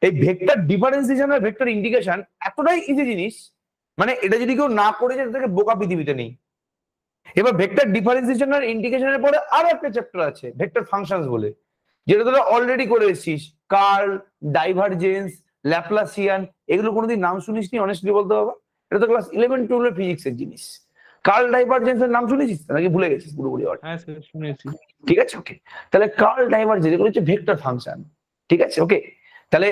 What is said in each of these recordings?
এই vector differentiation আর vector integration এতটাই easy জিনিস, মানে এটা যদি কেউ না করে যায় তাকে বোকা পৃথিবীতে নেই। এবার ভেক্টর ডিফারেন্সিয়েশন আর ইন্টিগ্রেশনের পরে আরো একটা চ্যাপ্টার আছে ভেক্টর ফাংশনস বলে, যেটা তোরা অলরেডি করে এসেছিস। কার্ল, ডাইভারজেন্স, ল্যাপ্লাসিয়ান, এগুলো কোনোদিন নাম শুনিসনি অনেস্টলি বলতে বাবা? এটা তো ক্লাস 11-12 ফিজিক্সের জিনিস। কার্ল ডাইভারজেন্স এর নাম শুনেছিস নাকি ভুলে গেছিস পুরোপুরি? হ্যাঁ স্যার শুনেছি। ঠিক আছে, ওকে। তাহলে কার্ল ডাইভারজেন্স এগুলো হচ্ছে ভেক্টর ফাংশন, ঠিক আছে, ওকে। তাহলে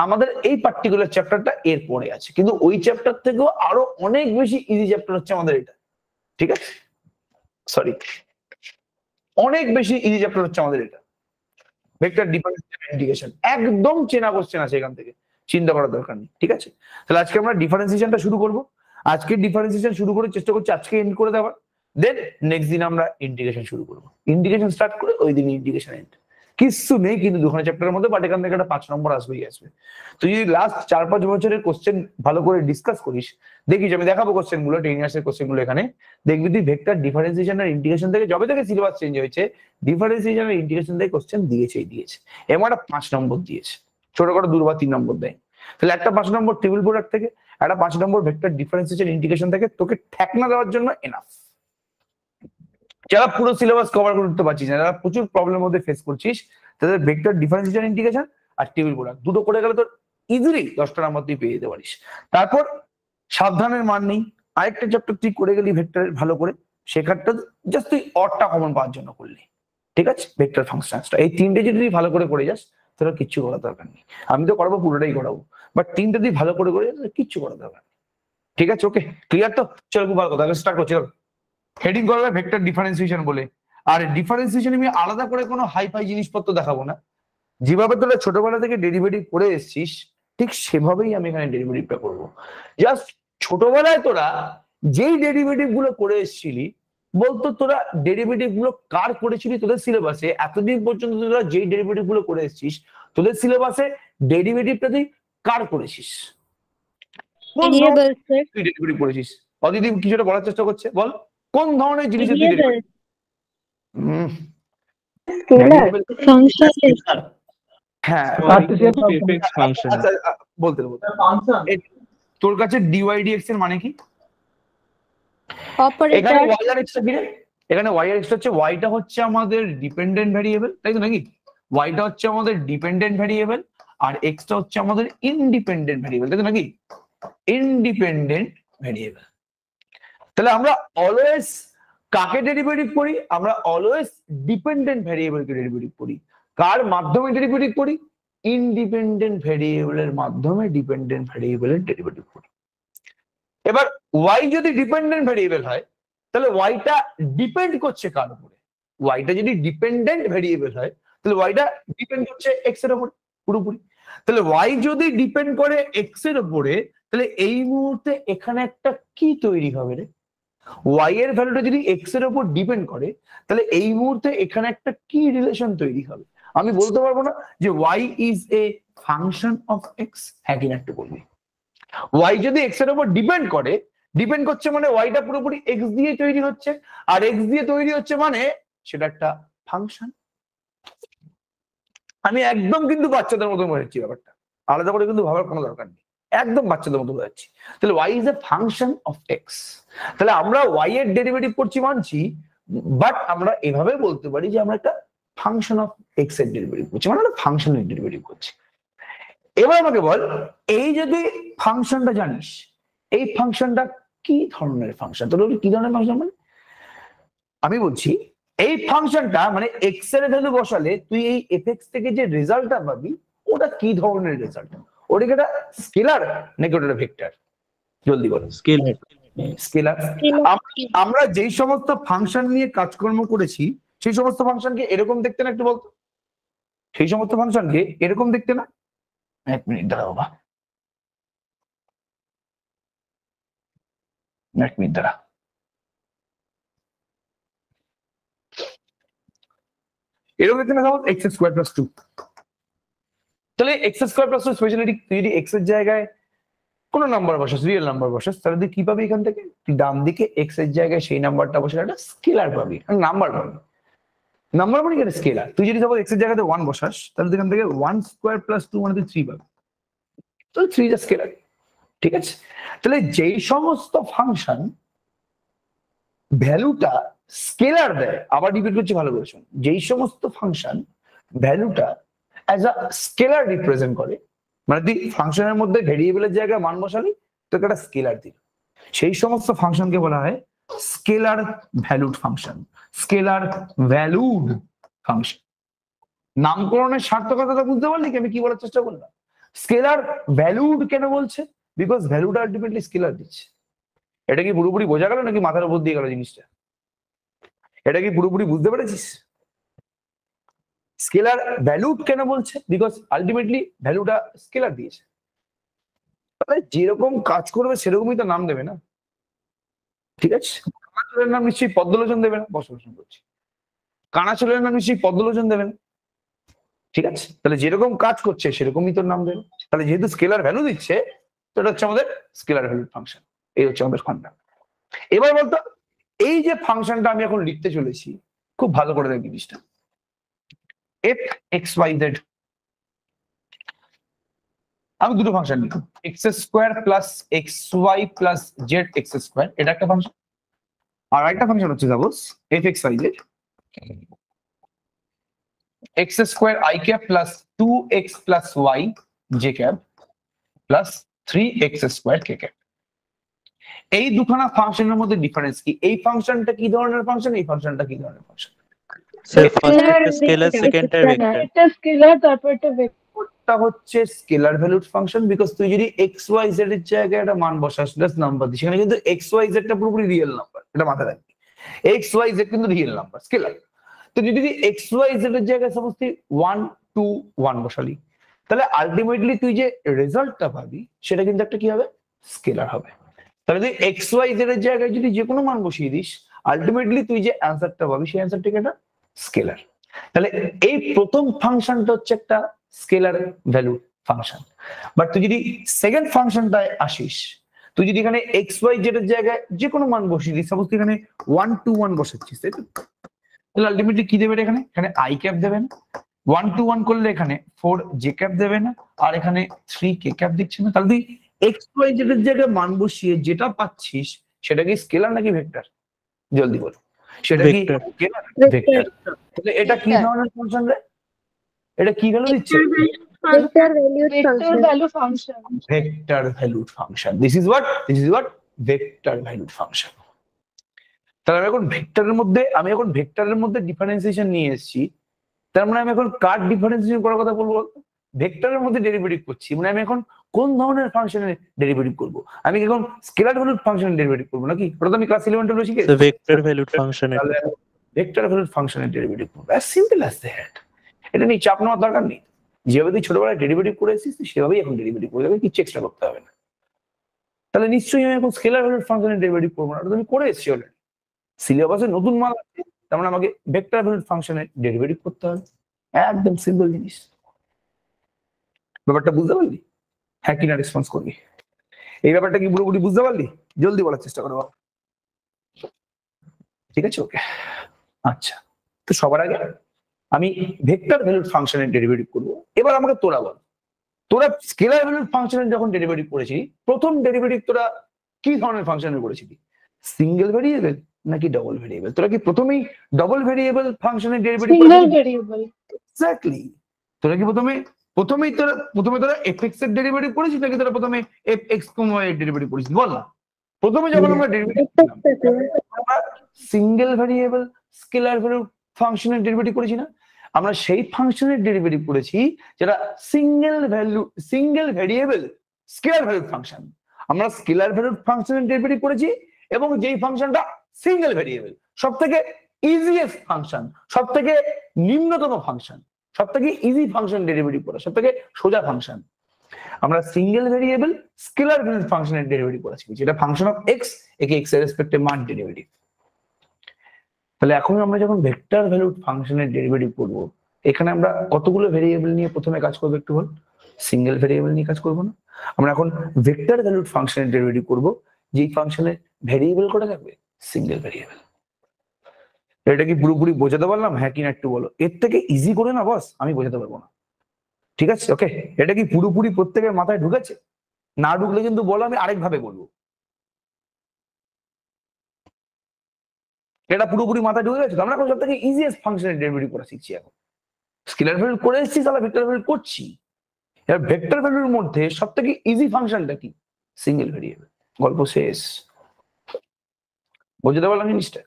আমাদের এই পার্টিকুলার চ্যাপ্টারটা এর পরে আছে, কিন্তু ওই চ্যাপ্টার থেকেও আরো অনেক বেশি ইজি চ্যাপ্টার হচ্ছে আমাদের এটা, ঠিক আছে, সরি, অনেক বেশি ইজি চ্যাপ্টার হচ্ছে আমাদের এটা, ভেক্টর ডিফারেন্সিয়েশন ইন্টিগ্রেশন। একদম চেনা কোশ্চেন আছে এখান থেকে, চিন্তা করার দরকার নেই, ঠিক আছে। তাহলে আজকে আমরা ডিফারেন্সিয়েশনটা শুরু করব। আজকে ডিফারেন্সিয়েশন শুরু করে চেষ্টা করছি আজকে এন্ড করে দেওয়ার, দেন নেক্সট দিন আমরা ইন্টিগ্রেশন শুরু করব। ইন্টিগ্রেশন স্টার্ট করে ওই দিন ইন্টিগ্রেশন এন্ড। কিছু নেই কিন্তু দুখানা চ্যাপ্টারের মধ্যে, বাট এখান থেকে একটা 5 নম্বর আসবেই আসবে। তুই যদি লাস্ট 4-5 বছরের কোশ্চেন ভালো করে ডিসকাস করিস, দেখিস আমি দেখাবো কোশ্চেন গুলো, 10 ইয়ার্স এর কোশ্চেন গুলো এখানে দেখবি তুই ভেক্টর ডিফারেন্সিয়েশন আর ইন্টিগ্রেশন থেকে যবে থেকে সিলেবাস চেঞ্জ হয়েছে ডিফারেন্সিয়েশন আর ইন্টিগ্রেশন থেকে কোশ্চেন দিয়েছেই দিয়েছে, এবং একটা 5 নম্বর দিয়েছে, ছোট করে 2 বা 3 নম্বর দেয়। তাহলে একটা 5 নম্বর টেবিল প্রোডাক্ট থেকে, একটা 5 নম্বর ভেক্টর ডিফারেন্সিয়েশন ইন্টিগ্রেশন থেকে তোকে ঠেকনা দেওয়ার জন্য এনাফ। যারা পুরো সিলেবাস কভার করতে পারছিস না, যারা প্রচুর প্রবলেমের মধ্যে ফেস করছিস, তাদের ভেক্টর ডিফারেন্সিয়েশন ইন্টিগ্রেশন আর টেবিল প্রোডাক্ট দুটো করে গেলে তোর ইজিলি 10টা নাম্বার তুই পেয়ে যেতে পারিস। তারপর সাবধানের মান নেই, আরেকটা চ্যাপ্টার তুই করে গেলি ভেক্টরের ভালো করে, সেখানটা জাস্ট তুই অডটা কমন পাওয়ার জন্য করলি, ঠিক আছে। ভেক্টর ফাংশনসটা এই 3টে যদি তুই ভালো করে যাস তোর কিচ্ছু করার দরকার নেই। আমি তো করাবো, পুরোটাই করাবো, বাট 3টে তুই ভালো করে যাস কিচ্ছু করার দরকার নেই, ঠিক আছে, ওকে, ক্লিয়ার তো? চলো খুব ভালো কথা, স্টার্ট করছি। হেডিং করবে ভেক্টর ডিফারেন্সিয়েশন বলে। আর ডিফারেন্সিয়েশন আমি আলাদা করে কোনো হাইফাই জিনিসপত্র দেখাবো না, যেভাবে তোরা ছোটবেলা থেকে ডেরিভেটিভ করে এসেছিস ঠিক সেভাবেই আমি এখানে ডেরিভেটিভটা করবো। জাস্ট ছোটবেলায় তোরা যেই ডেরিভেটিভ গুলো করে এসেছিলি, বলতো তোরা ডেরিভেটিভ গুলো কার করেছিলি তোদের সিলেবাসে, এতদিন পর্যন্ত তোরা যেই ডেরিভেটিভ গুলো করে এসেছিস তোদের সিলেবাসে ডেরিভেটিভটা তুই কার করেছিস, তুই ডেরিভেটিভ করেছিস? অদিতি কিছুটা বলার চেষ্টা করছে, বল কোন ধরনের জিনিসের তুই ডেরিভেটিভ? হ্যাঁ, বলতে তোর কাছে ডিওয়াইডিএক্স এর মানে কি? এখানে ওয়াই আর এক্স কি রে? এখানে ওয়াই আর এক্স হচ্ছে, ওয়াইটা হচ্ছে আমাদের ডিপেন্ডেন্ট ভ্যারিয়েবল, তাই তো নাকি? ওয়াইটা হচ্ছে আমাদের ডিপেন্ডেন্ট ভ্যারিয়েবল আর এক্সটা হচ্ছে আমাদের ইনডিপেন্ডেন্ট ভ্যারিয়েবল, তাই তো নাকি? Independent variable. তাহলে আমরা অলওয়েজ কাকে ডেরিভেটিভ করি? আমরা অলওয়েজ ডিপেন্ডেন্ট ভ্যারিয়েবলকে ডেরিভেটিভ করি। কার মাধ্যমে ডেরিভেটিভ করি? ইনডিপেন্ডেন্ট ভ্যারিয়েবলের মাধ্যমে ডিপেন্ডেন্ট ভ্যারিয়েবলের ডেরিভেটিভ করি। এবার ওয়াই যদি ডিপেন্ডেন্ট ভ্যারিয়েবল হয় তাহলে ওয়াইটা ডিপেন্ড করছে কার উপরে? ওয়াইটা যদি ডিপেন্ডেন্ট ভ্যারিয়েবল হয় তাহলে ওয়াইটা ডিপেন্ড করছে এক্স এর উপরে পুরোপুরি। তাহলে ওয়াই যদি ডিপেন্ড করে এক্স এর উপরে, তাহলে এই মুহূর্তে এখানে একটা কি তৈরি হবে রে? ওয়াই এর ভ্যালুটা যদি এক্স এর উপর ডিপেন্ড করে তাহলে এই মুহূর্তে এখানে একটা কি রিলেশন তৈরি হবে? আমি বলতে পারবো না যে Y is a function of X, হ্যাঁ কিনা একটু বলবি। ওয়াই যদি এক্স এর উপর ডিপেন্ড করে, ডিপেন্ড করছে মানে ওয়াইটা পুরোপুরি এক্স দিয়ে তৈরি হচ্ছে, আর এক্স দিয়ে তৈরি হচ্ছে মানে সেটা একটা ফাংশন। আমি একদম কিন্তু বাচ্চাদের মতো বোঝাচ্ছি ব্যাপারটা, আলাদা করে কিন্তু ভাবার কোনো দরকার নেই, একদম বাচ্চাদের মতো বোঝাচ্ছি। তাহলে Y is a function of X. তাহলে আমরা ওয়াই এর ডেরিভেটিভ করছি মানছি, বাট আমরা এভাবে বলতে পারি যে আমরা একটা ফাংশন অফ এক্স এর ডেরিভেটিভ করছি, মানে একটা ফাংশনের ডেরিভেটিভ করছি। এবার আমাকে বল, এই যদি ফাংশনটা জানিস, এই ফাংশনটা কি ধরনের ফাংশন? তোর কি ধরনের ফাংশন মানে আমি বলছি, এই ফাংশনটা মানে এক্স এর ভ্যালু বসালে তুই এই এফএক্স থেকে যে রেজাল্টটা পাবি ওটা কি ধরনের রেজাল্ট? ওটা কি একটা স্কেলার নাকি ওটা একটা ভেক্টর? জলদি বলো। স্কেলার। স্কেলার। আমরা যেই সমস্ত ফাংশন নিয়ে কাজকর্ম করেছি সেই সমস্ত ফাংশনকে এরকম দেখতে না? একটু বলতো, সেই সমস্ত ফাংশনকে এরকম দেখতে না? এক মিনিট দাঁড়া বাবা, এক মিনিট দাঁড়া। এরকম দেখতে না এক্স স্কোয়ার প্লাস 2। তাহলে এক্স স্কোয়ার প্লাস 2 স্পেশালিটি, তুই যদি এক্স এর জায়গায় কোন নাম্বার বসাস, রিয়েল নাম্বার বসাস, তাহলে তুই কি পাবি? এখান থেকে তুই ডান দিকে এক্স এর জায়গায় সেই নাম্বারটা বসে একটা স্কেলার পাবি, নাম্বার পাবি। নাম্বার মানে কি? স্কেলার। তুই যদি সাপোজ এক্স এর জায়গাতে 1 বসাস তাহলে এখান থেকে 1 স্কোয়ার প্লাস 2 মানে তুই 3 পাবি। তাহলে 3 ইজ স্কেলার। ঠিক আছে, তাহলে যেই সমস্ত ফাংশন ভ্যালুটা স্কেলার দেয়, আবার রিপিট করছি ভালো করে শুনুন, যেই সমস্ত ফাংশন ভ্যালুটা অ্যাজ আ স্কেলার রিপ্রেজেন্ট করে, মানে তুই ফাংশনের মধ্যে ভেরিয়েবলের জায়গায় মান বসালি, তোকে একটা স্কেলার দিল, সেই সমস্ত ফাংশনকে বলা হয় scalar valued function. Scalar valued function. নামকরণের সার্থকতাটা বুঝতে পারলি কি আমি কি বলার চেষ্টা করলাম? স্কেলার ভ্যালুড কেন বলছে? বিকজ ভ্যালুটা আলটিমেটলি স্কেলার দিচ্ছে। এটা কি পুরোপুরি বোঝা গেল নাকি মাথার উপর দিয়ে গেল জিনিসটা? এটা কি পুরোপুরি বুঝতে পেরেছিস? স্কেলার ভ্যালুড কেন বলছে? বিকজ আলটিমেটলি ভ্যালুটা স্কেলার দিয়েছে। তাহলে যেরকম কাজ করবে সেরকমই তো নাম দেবে না, ঠিক আছে? কানাচলের নাম নিশ্চয়ই পদ্মলোচন দেবে না, বসবাসন করছি, কানাচলের নাম নিশ্চয়ই পদ্মলোচন দেবে না, ঠিক আছে? তাহলে যেরকম কাজ করছে সেরকমই তোর নাম দেবে। তাহলে যেহেতু স্কেলার ভ্যালু দিচ্ছে, তো এটা হচ্ছে আমাদের স্কেলার ভ্যালুড ফাংশন। এই হচ্ছে আমাদের ফাংশন। এবার বলতো, এই যে ফাংশনটা আমি এখন লিখতে চলেছি, খুব ভালো করে দেখ জিনিসটা, এফ এক্স ওয়াই জেড, আমি দুটো ফাংশন লিখব, X square plus X Y plus Z X square, এটা একটা ফাংশন। আর একটা ফাংশন হচ্ছে suppose F X Y Z X square I cap plus 2x plus Y J cap plus 3x square K cap. এই দুখানা ফাংশনের মধ্যে difference কি? এই ফাংশনটা কি ধরনের ফাংশন, এই ফাংশনটা কি ধরনের ফাংশন? স্যার ফার্স্ট একটা স্কেলার, সেকেন্ডটা ভেক্টর। একটা স্কেলার তারপর একটা ভেক্টর। ওটা হচ্ছে স্কেলার ভ্যালুড ফাংশন, বিকজ তুই যদি এক্স ওয়াই জেড এর জায়গায় একটা মান বসাস প্লাস নাম্বার দিস, সেখানে কিন্তু এক্স ওয়াই জেড টা পুরোপুরি রিয়েল নাম্বার, এটা মাথায় রাখবি। এক্স ওয়াই জেড কিন্তু রিয়েল নাম্বার, স্কেলার। তো যদি এক্স ওয়াই জেড এর জায়গায় সাপোজ তুই 1 2 1 বসালি, তাহলে আলটিমেটলি তুই যে রেজাল্টটা পাবি সেটা কিন্তু একটা কি হবে, স্কেলার হবে। তাহলে তুই এক্স ওয়াই জেড এর জায়গায় যদি যে কোনো মান বসিয়ে দিস, আলটিমেটলি তুই যে অ্যান্সারটা পাবি সেই অ্যান্সারটাকে একটা স্কেলার। তাহলে এই প্রথম ফাংশনটা হচ্ছে একটা স্কেলার ভ্যালু ফাংশন। বাট তুই যদি সেকেন্ড ফাংশনটায় আসিস, তুই যদি এখানে এক্স ওয়াই জেড এর জায়গায় যে কোনো মান বসিয়ে দিস, সাপোজ তুই এখানে 1 2 1 বসাচ্ছিস, তাই তো? তাহলে আলটিমেটলি কি দেবে এখানে? এখানে আই ক্যাপ দেবে না, 1 2 1 করলে এখানে 4 জে ক্যাপ দেবে না, আর এখানে 3 কে ক্যাপ দিচ্ছে না। তাহলে তুই এক্স ওয়াই জেড এর জায়গায় মান বসিয়ে যেটা পাচ্ছিস সেটা কি স্কেলার নাকি ভেক্টর? জলদি বল, সেটা কি স্কেলার? ভেক্টর। তাহলে এটা কি ধরনের ফাংশন রে? এটা কি ভ্যালু দিচ্ছে? Vector value function. Vector valued function. This is what vector valued function. তাহলে আমি এখন ভেক্টরের মধ্যে ডিফারেন্সিয়েশন নিয়ে এসেছি। তার মানে আমি এখন কার ডিফারেন্সিয়েশন করার কথা বলবো? ভেক্টরের মধ্যে ডেরিভেটিভ করছি, মানে আমি এখন কোন ধরনের ফাংশনের ডেরিভেটিভ করব? আমি এখন স্কেলার ভ্যালুড ফাংশনের ডেরিভেটিভ করব নাকি? ওটা তো আমি ক্লাস 11 12 শিখেছি। Vector valued function. তাহলে ভেক্টর ভ্যালুড ফাংশনের ডেরিভেটিভ করব, অ্যাজ সিম্পল অ্যাজ দ্যাট। এটা নিয়ে চাপ নেওয়ার দরকার নেই। যেভাবে তুই ছোটবেলায় ডেরিভেটিভ করে এসেছিস সেভাবেই এখন ডেরিভেটিভ করে যাবে, কিছু এক্সট্রা করতে হবে না। তাহলে নিশ্চয়ই আমি এখন স্কেলার ভ্যালুড ফাংশনের ডেরিভেটিভ করবো না, ওটা তুমি করে এসেছি অলরেডি। সিলেবাসে নতুন মান আছে, তার মানে আমাকে ভেক্টর ভ্যালুড ফাংশনের ডেরিভেটিভ করতে হবে। একদম সিম্পল জিনিস। ব্যাপারটা বুঝতে পারলি? হ্যাঁ কিনা রেসপন্স করবি। এই ব্যাপারটা কি পুরোপুরি বুঝতে পারলি? জলদি বলার চেষ্টা করো, ঠিক আছে? ওকে, আচ্ছা। তো সবার আগে আমি ভেক্টর ভ্যালুড ফাংশনের ডেরিভেটিভ করব। এবার আমাকে তোরা বল, তোরা স্কেলার ভ্যালুড ফাংশনের যখন ডেরিভেটিভ করেছিলি, প্রথম ডেরিভেটিভ তোরা কি ধরনের ফাংশনের করেছিলি? সিঙ্গেল ভেরিয়েবল নাকি ডবল ভেরিয়েবল? তোরা কি প্রথমেই ডবল ভেরিয়েবল ফাংশনের ডেরিভেটিভ সিঙ্গেল ভেরিয়েবল? এক্স্যাক্টলি। তোরা কি প্রথমেই তোরা এফএক্স এর ডেরিভেটিভ করেছিস নাকি তোরা প্রথমে এফ এক্স ওয়াই এর ডেরিভেটিভ করেছিস? বল না। প্রথমে যখন আমরা derivative single variable scalar value ফাংশনের ডেরিভেটিভ করেছি না? আমরা সেই ফাংশনের ডেরিভেটিভ করেছি যেটা single variable scalar valued function. আমরা স্কেলার ভ্যালুড ফাংশনের ডেরিভেটিভ করেছি, এবং যেই ফাংশনটা সিঙ্গেল ভেরিয়েবল, সব থেকে ইজিয়েস্ট ফাংশন, সব থেকে নিম্নতম ফাংশন, সব থেকে ইজি ফাংশন ডেরিভেটিভ করা, সব থেকে সোজা ফাংশন, আমরা সিঙ্গেল ভেরিয়েবল স্কেলার ভ্যালুড ফাংশনের ডেরিভেটিভ করেছি, যেটা ফাংশন অফ এক্স, একে এক্স এর রেসপেক্টে মান ডেরিভেটিভ। তাহলে এখন আমরা যখন ভেক্টর ভ্যালুড ফাংশনের ডেরিভেটিভ করব, এখানে আমরা কতগুলো ভেরিয়েবল নিয়ে প্রথমে কাজ করবো একটু বল? সিঙ্গেল ভেরিয়েবল নিয়ে কাজ করবো না, আমরা এখন ভেক্টর ভ্যালুড ফাংশনের ডেরিভেটিভ করব, যেই ফাংশনের ভেরিয়েবল কটা থাকবে সিঙ্গেল ভেরিয়েবল। এটা কি পুরোপুরি বোঝাতে পারলাম? হ্যাঁ কিনা একটু বলো। এর থেকে ইজি করে না বস আমি বোঝাতে পারবো না, ঠিক আছে? ওকে, এটা কি পুরোপুরি প্রত্যেকের মাথায় ঢুকেছে? না ঢুকলে কিন্তু বলো, আমি আরেক ভাবে বলবো। এটা পুরোপুরি মাথায় ঢুকে গেছে? আমরা এখন সব থেকে ইজিয়েস্ট ফাংশনের ডেরিভেটিভ করা শিখছি এখন। স্কেলার ভ্যালু করে এসেছি, তাহলে ভেক্টর ভ্যালু করছি। এবার ভেক্টর ভ্যালুর মধ্যে সব থেকে ইজি ফাংশনটা কি? Single variable. গল্প শেষ। বুঝতে পারলাম জিনিসটা?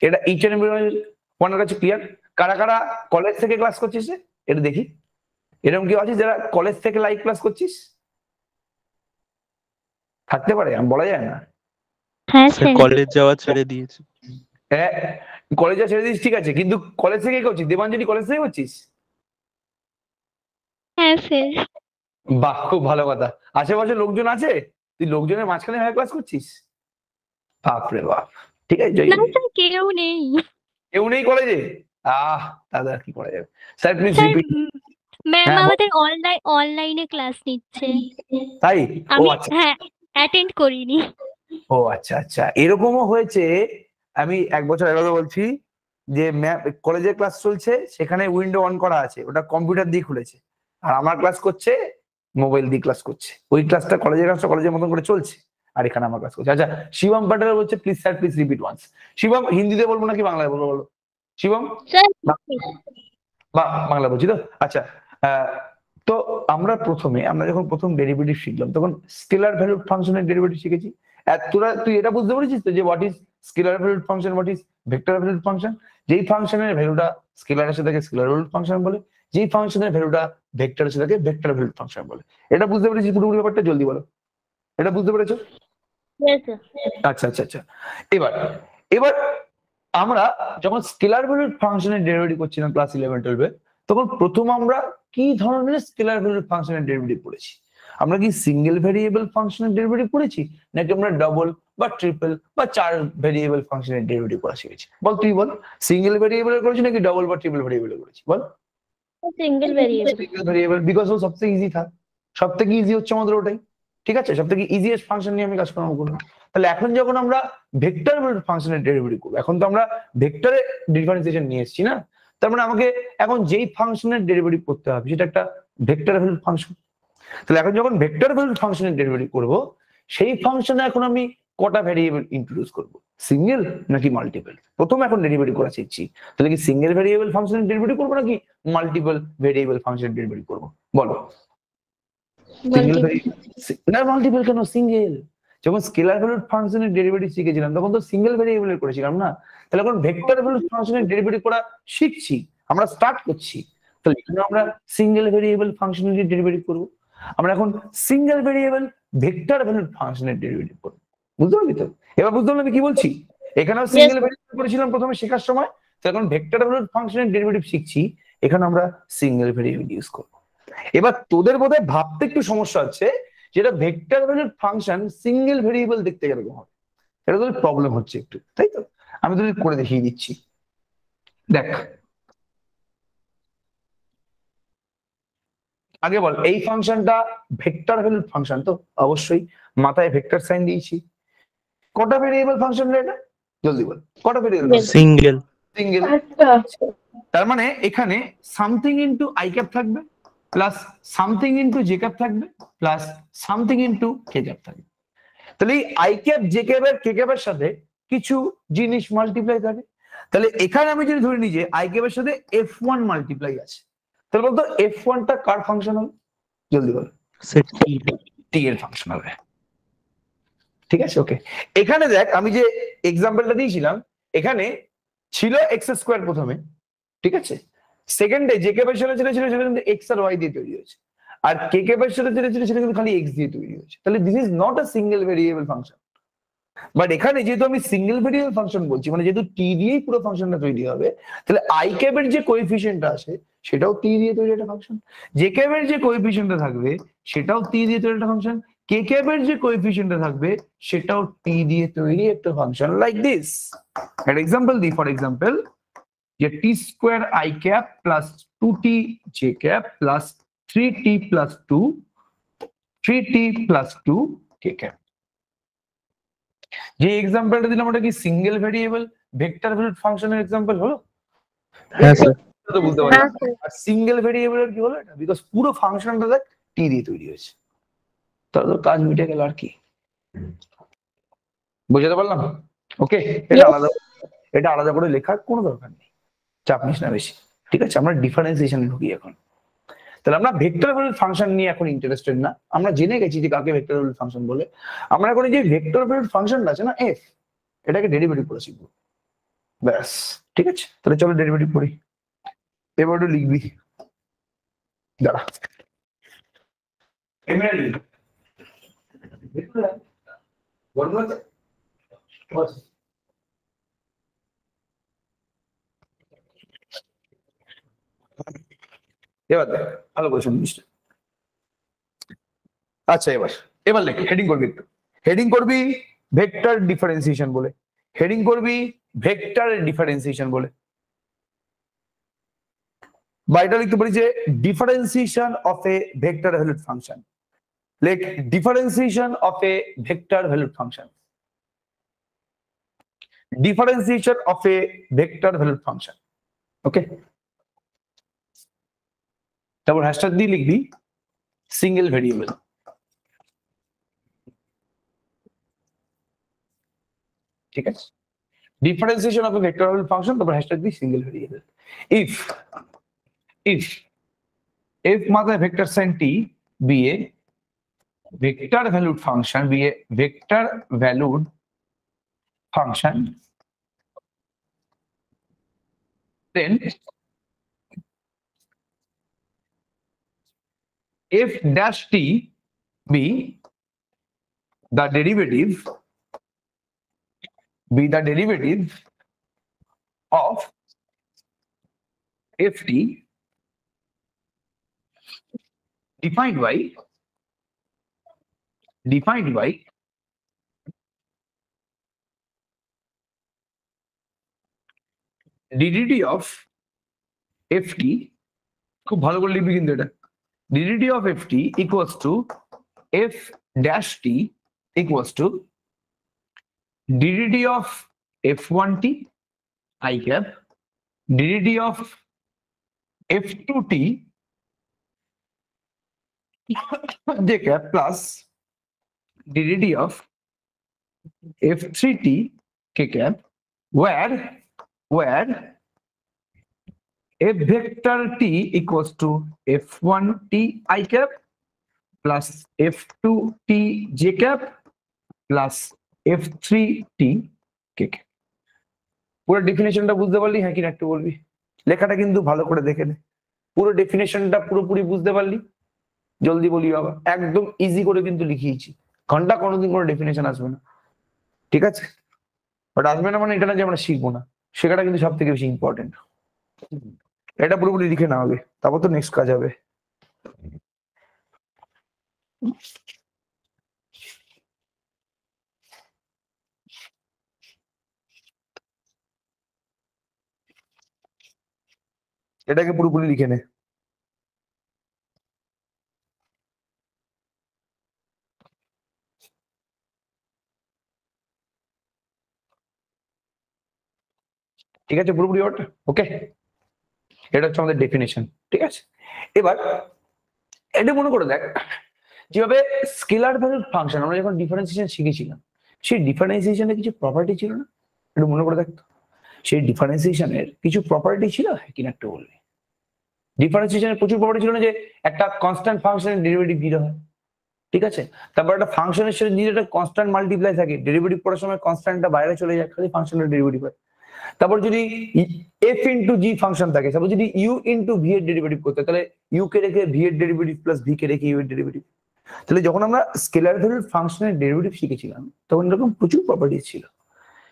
এটা ইচ এন্ড এভরিওয়ানের কাছে ক্লিয়ার? কারা কারা কলেজ থেকে ক্লাস করছিস রে? এটা দেখি। এরকম কি আছে যারা কলেজ থেকে লাইভ ক্লাস করছিস? থাকতে পারে, আমি বলা যায় না। হ্যাঁ স্যার স্যার। কলেজ যাওয়া ছেড়ে দিয়েছি। হ্যাঁ, কলেজে ছেড়ে দিস, ঠিক আছে, কিন্তু কলেজ থেকে করছিস? দেবাঞ্জলি কলেজ থেকে করছিস? হ্যাঁ স্যার। বাহ, খুব ভালো কথা। আশেপাশে লোকজন আছে, তুই লোকজনের মাঝখানে হয়ে ক্লাস করছিস? বাপরে বাপ, ঠিক আছে। না স্যার, কেউ নেই। কেউ নেই কলেজে? দাদা কি করা যাবে? Sir please sir repeat. Ma'am হ্যাঁ, আমাদের অনলাইনে ক্লাস নিচ্ছে। তাই? ও আমি আচ্ছা, হ্যাঁ অ্যাটেন্ড করিনি। ও আচ্ছা আচ্ছা, এরকমও হয়েছে। আমি 1 বছর আগে বলছি যে কলেজের ক্লাস চলছে, সেখানে উইন্ডো অন করা আছে, ওটা কম্পিউটার দিয়ে খুলেছে, আর আমার ক্লাস করছে মোবাইল দিয়ে ক্লাস করছে। ওই ক্লাসটা কলেজের ক্লাসটা কলেজের মতন করে চলছে, আর এখানে আমার ক্লাস করছে। আচ্ছা, শিবম পাটেল বলছে please sir please repeat once. Shivam হিন্দিতে বলবো নাকি বাংলায় বলবো বলো? শিবম স্যার বাংলা বলছি তো? আচ্ছা, তো আমরা যখন প্রথম ডেরিভেটিভ শিখলাম, তখন স্কেলার ভ্যালুড ফাংশনের ডেরিভেটিভ শিখেছি। তুই এটা বুঝতে পেরেছিস তো যে what is scalar valued function, what is vector valued function? যেই ফাংশনের ভ্যালুটা স্কেলার এসে থাকে স্কেলার ভ্যালুড ফাংশন বলে, যেই ফাংশনের ভ্যালুটা ভেক্টর এসে থাকে ভেক্টর ভ্যালুড ফাংশন বলে। এটা বুঝতে পেরেছিস পুরোপুরি ব্যাপারটা? জলদি বলো, এটা বুঝতে পেরেছো? আচ্ছা আচ্ছা আচ্ছা। এবার আমরা যখন স্কেলার ভ্যালুড ফাংশনের ডেরিভেটিভ করছিলাম ক্লাস 11-12-এ, তখন প্রথম আমরা কি ধরনের স্কেলার ভ্যালুড ফাংশনের ডেরিভেটিভ পড়েছি? আমরা কি সিঙ্গেল ভেরিয়েবল ফাংশনের ডেরিভেটিভ পড়েছি, নাকি আমরা ডাবল বা ট্রিপল বা 4 ভেরিয়েবল ফাংশনের ডেরিভেটিভ পড়া শিখেছি? বল, তুই বল, সিঙ্গেল ভেরিয়েবলের করেছি নাকি ডাবল বা ট্রিপল ভেরিয়েবলের করেছি? বল। Single variable. Single variable, because ও সবথেকে ইজি থাক, সবথেকে ইজি হচ্ছে আমাদের ওটাই, ঠিক আছে? সবথেকে ইজিয়েস্ট ফাংশন নিয়ে আমি কাজকর্ম করবো। তাহলে এখন যখন আমরা ভেক্টর ভ্যালুড ফাংশনের ডেরিভেটিভ করবো, এখন তো আমরা ভেক্টরে ডিফারেন্সিয়েশন নিয়ে এসেছি না? তার মানে আমাকে এখন যেই ফাংশনের ডেরিভেটিভ করতে হবে সেটা একটা ভেক্টর ভ্যালুড ফাংশন। তাহলে এখন যখন ভেক্টর ভ্যালুড ফাংশনের ডেরিভেটিভ করবো, সেই ফাংশনে এখন আমি কটা ভেরিয়েবল ইন্ট্রোডিউস করবো, সিঙ্গেল নাকি মাল্টিপল? প্রথম এখন ডেরিভেটিভ করা শিখছি, তাহলে কি সিঙ্গেল ভেরিয়েবল ফাংশনের ডেরিভেটিভ করবো নাকি মাল্টিপল ভেরিয়েবল ফাংশনের ডেরিভেটিভ করবো? বলো। না, মাল্টিপল কেন, সিঙ্গেল। যখন স্কেলার ভ্যালুড ফাংশনের ডেরিভেটিভ শিখেছিলাম তখন তো সিঙ্গেল ভেরিয়েবলের করেছিলাম না? তাহলে এখন ভেক্টর ভ্যালুড ফাংশনের ডেরিভেটিভ করা শিখছি, আমরা স্টার্ট করছি, তাহলে এখানে আমরা সিঙ্গেল ভেরিয়েবল ফাংশনের ডেরিভেটিভ করব। আমরা এখন সিঙ্গেল ভেরিয়েবল ভেক্টর ভ্যালুড ফাংশনের ডেরিভেটিভ করব। বুঝতে পারলি তো? এবার বুঝতে পারলাম কি বলছি? এখানেও সিঙ্গেল ভেরিয়েবল করেছিলাম প্রথমে শেখার সময়, তো এখন ভেক্টর ভ্যালুড ফাংশনের ডেরিভেটিভ শিখছি, এখানে আমরা সিঙ্গেল ভেরিয়েবল ইউজ করব। এবার তোদের বোধহয় ভাবতে একটু সমস্যা হচ্ছে, যেটা vector valued function single variable দেখতে গেলে হবে, এটা তোদের প্রবলেম হচ্ছে একটু, তাই তো? আমি তোদের করে দেখিয়ে দিচ্ছি, দেখ। আগে বল, এই ফাংশনটা ভেক্টর ভ্যালুড ফাংশন তো? অবশ্যই, মাথায় ভেক্টর সাইন দিয়েছি। কটা ভেরিয়েবল ফাংশন রে এটা? জলদি বল, কটা ভেরিয়েবল? সিঙ্গেল। সিঙ্গেল। তার মানে এখানে সামথিং ইনটু আই ক্যাপ থাকবে, plus something into J cap থাকবে, প্লাস সামথিং ইনটু কে ক্যাপ থাকবে। তাহলে এই আই ক্যাপ, জে ক্যাপ আর কে ক্যাপের সাথে কিছু জিনিস মাল্টিপ্লাই থাকে। তাহলে এখানে আমি যদি ধরে নিই যে আই ক্যাপের সাথে F1 মাল্টিপ্লাই আছে, তাহলে বলতো F1টা কার ফাংশন হবে? জলদি বল। টি এর ফাংশন হবে, ঠিক আছে? ওকে, এখানে দেখ আমি যে এক্সাম্পলটা দিয়েছিলাম, এখানে ছিল এক্স স্কোয়ার প্রথমে, ঠিক আছে? সেকেন্ডে জে ক্যাপের সাথে ছিল সেটা কিন্তু এক্স আর ওয়াই দিয়ে তৈরি হয়েছে, আর কে ক্যাপের সাথে ছিল সেটা কিন্তু খালি এক্স দিয়ে তৈরি হয়েছে। তাহলে this is not a single variable function. But এখানে যেহেতু আমি সিঙ্গেল ভেরিয়েবল ফাংশন বলছি, মানে যেহেতু টি দিয়েই পুরো ফাংশনটা তৈরি হবে, তাহলে আই ক্যাপের যে কোএফিসিয়েন্টটা আছে সেটাও টি দিয়ে তৈরি একটা ফাংশন, জে ক্যাপের যে কোএফিসিয়েন্টটা থাকবে সেটাও টি দিয়ে তৈরি একটা ফাংশন, কে ক্যাপের যে কোএফিসিয়েন্টটা থাকবে সেটাও টি দিয়ে তৈরি একটা ফাংশন, লাইক দিস। একটা এক্সাম্পল দিই, ফর এক্সাম্পল যে t square I cap plus 2t j cap plus 3t plus 2 3t plus 2 k cap. যে এক্সাম্পলটা দিলাম ওটা কি সিঙ্গেল ভেরিয়েবল ভেক্টর ভ্যালুড ফাংশনের এক্সাম্পল হলো? হ্যাঁ স্যার। তো বুঝতে পারলাম। আর সিঙ্গেল ভেরিয়েবলের কি হলো এটা, বিকজ পুরো ফাংশনটা দেখ টি দিয়ে তৈরি হয়েছে, তাহলে তো কাজ মিটে গেল আর কি। বুঝতে পারলাম? ওকে, এটা আলাদা করে লেখার কোনো দরকার নেই, চাপ নিস না বেশি। ঠিক আছে, আমরা ডিফারেন্সিয়েশনে ঢুকি এখন। তাহলে আমরা ভেক্টর ভ্যালুড ফাংশন নিয়ে এখন ইন্টারেস্টেড না, আমরা জেনে গেছি যে কাকে ভেক্টর ভ্যালুড ফাংশন বলে। আমরা এখন এই যে ভেক্টর ভ্যালুড ফাংশনটা আছে না এফ, এটাকে ডেরিভেটিভ করে শিখবো, ব্যাস। ঠিক আছে, তাহলে চলো ডেরিভেটিভ করি। এবার একটু লিখবি, দাঁড়া এবার দেখ ভালো করে শুনবিস। আচ্ছা এবার লেখ, হেডিং করবি, একটু হেডিং করবি ভেক্টর ডিফারেন্সিয়েশন বলে, হেডিং করবি ভেক্টর ডিফারেন্সিয়েশন বলে, বা এটা লিখতে পারি যে differentiation of a vector valued function. লেখ differentiation of a vector valued function, differentiation of a vector valued function. Okay, তারপর হ্যাশট্যাগ দিয়ে লিখবি সিঙ্গেল ভেরিয়েবল। ঠিক আছে, differentiation of a vector valued function, তারপর হ্যাশট্যাগ দিয়ে সিঙ্গেল ভেরিয়েবল। if মাথায় vector sign t be a vector valued function, be a vector valued function, then f dash t be the derivative of ft defined by ddt of ft, খুব ভালো করে লিখবি কিন্তু এটা, ddt of ft equals to f dash t equals to ddt of f1t I cap ddt of f2t j cap plus ddt of f3t k cap, where f vector t equals to f1t I cap plus f2t j cap plus f3t k cap। পুরো ডেফিনেশনটা বুঝতে পারলি? হ্যাঁ কিনা একটু বলবি? লেখাটা কিন্তু ভালো করে দেখে নে, পুরো ডেফিনেশনটা পুরোপুরি বুঝতে পারলি? জলদি বলি বাবা, একদম ইজি করে কিন্তু লিখিয়েছি, ঘন্টা কোনোদিন কোনো ডেফিনেশন আসবে না। ঠিক আছে, বাট আসবে না মানে এটা না যে আমরা শিখবো না, শেখাটা কিন্তু সব থেকে বেশি ইম্পর্টেন্ট। এটা পুরোপুরি লিখে না হবে, তারপর তো নেক্সট কাজ হবে। এটাকে পুরোপুরি লিখে নে। ঠিক আছে, পুরোপুরি ওটা ওকে, এটা হচ্ছে আমাদের ডেফিনেশন। ঠিক আছে, এবার এটা মনে করে দেখ, যেভাবে স্কেলার ভ্যালুড ফাংশন আমরা যখন ডিফারেন্সিয়েশন শিখেছিলাম, সেই ডিফারেন্সিয়েশনের কিছু প্রপার্টি ছিল না? একটু মনে করে দেখতো, সেই ডিফারেন্সিয়েশনের কিছু প্রপার্টি ছিল কিনা একটু বলবি? ডিফারেন্সিয়েশনের প্রচুর প্রপার্টি ছিল না, যে একটা কনস্ট্যান্ট ফাংশনের ডেরিভেটিভ 0 হয়। ঠিক আছে, তারপর একটা ফাংশনের সাথে যদি একটা কনস্ট্যান্ট মাল্টিপ্লাই থাকে, ডেরিভেটিভ করার সময় কনস্ট্যান্টটা বাইরে চলে যায়, খালি ফাংশনের ডেরিভেটিভ হয়। তারপর যদি f ইন্টু জি ফাংশন থাকে, তারপর যদি ইউ ইন্টু ভি এর ডেরিভেটিভ করতে, তাহলে ইউ কে রেখে ভি এর ডেরিভেটিভ প্লাস ভি কে রেখে ইউ এর ডেরিভেটিভ। তাহলে যখন আমরা স্কেলার ভ্যালুড ফাংশনের ডেরিভেটিভ শিখেছিলাম, তখন এরকম প্রচুর প্রপার্টিজ ছিল,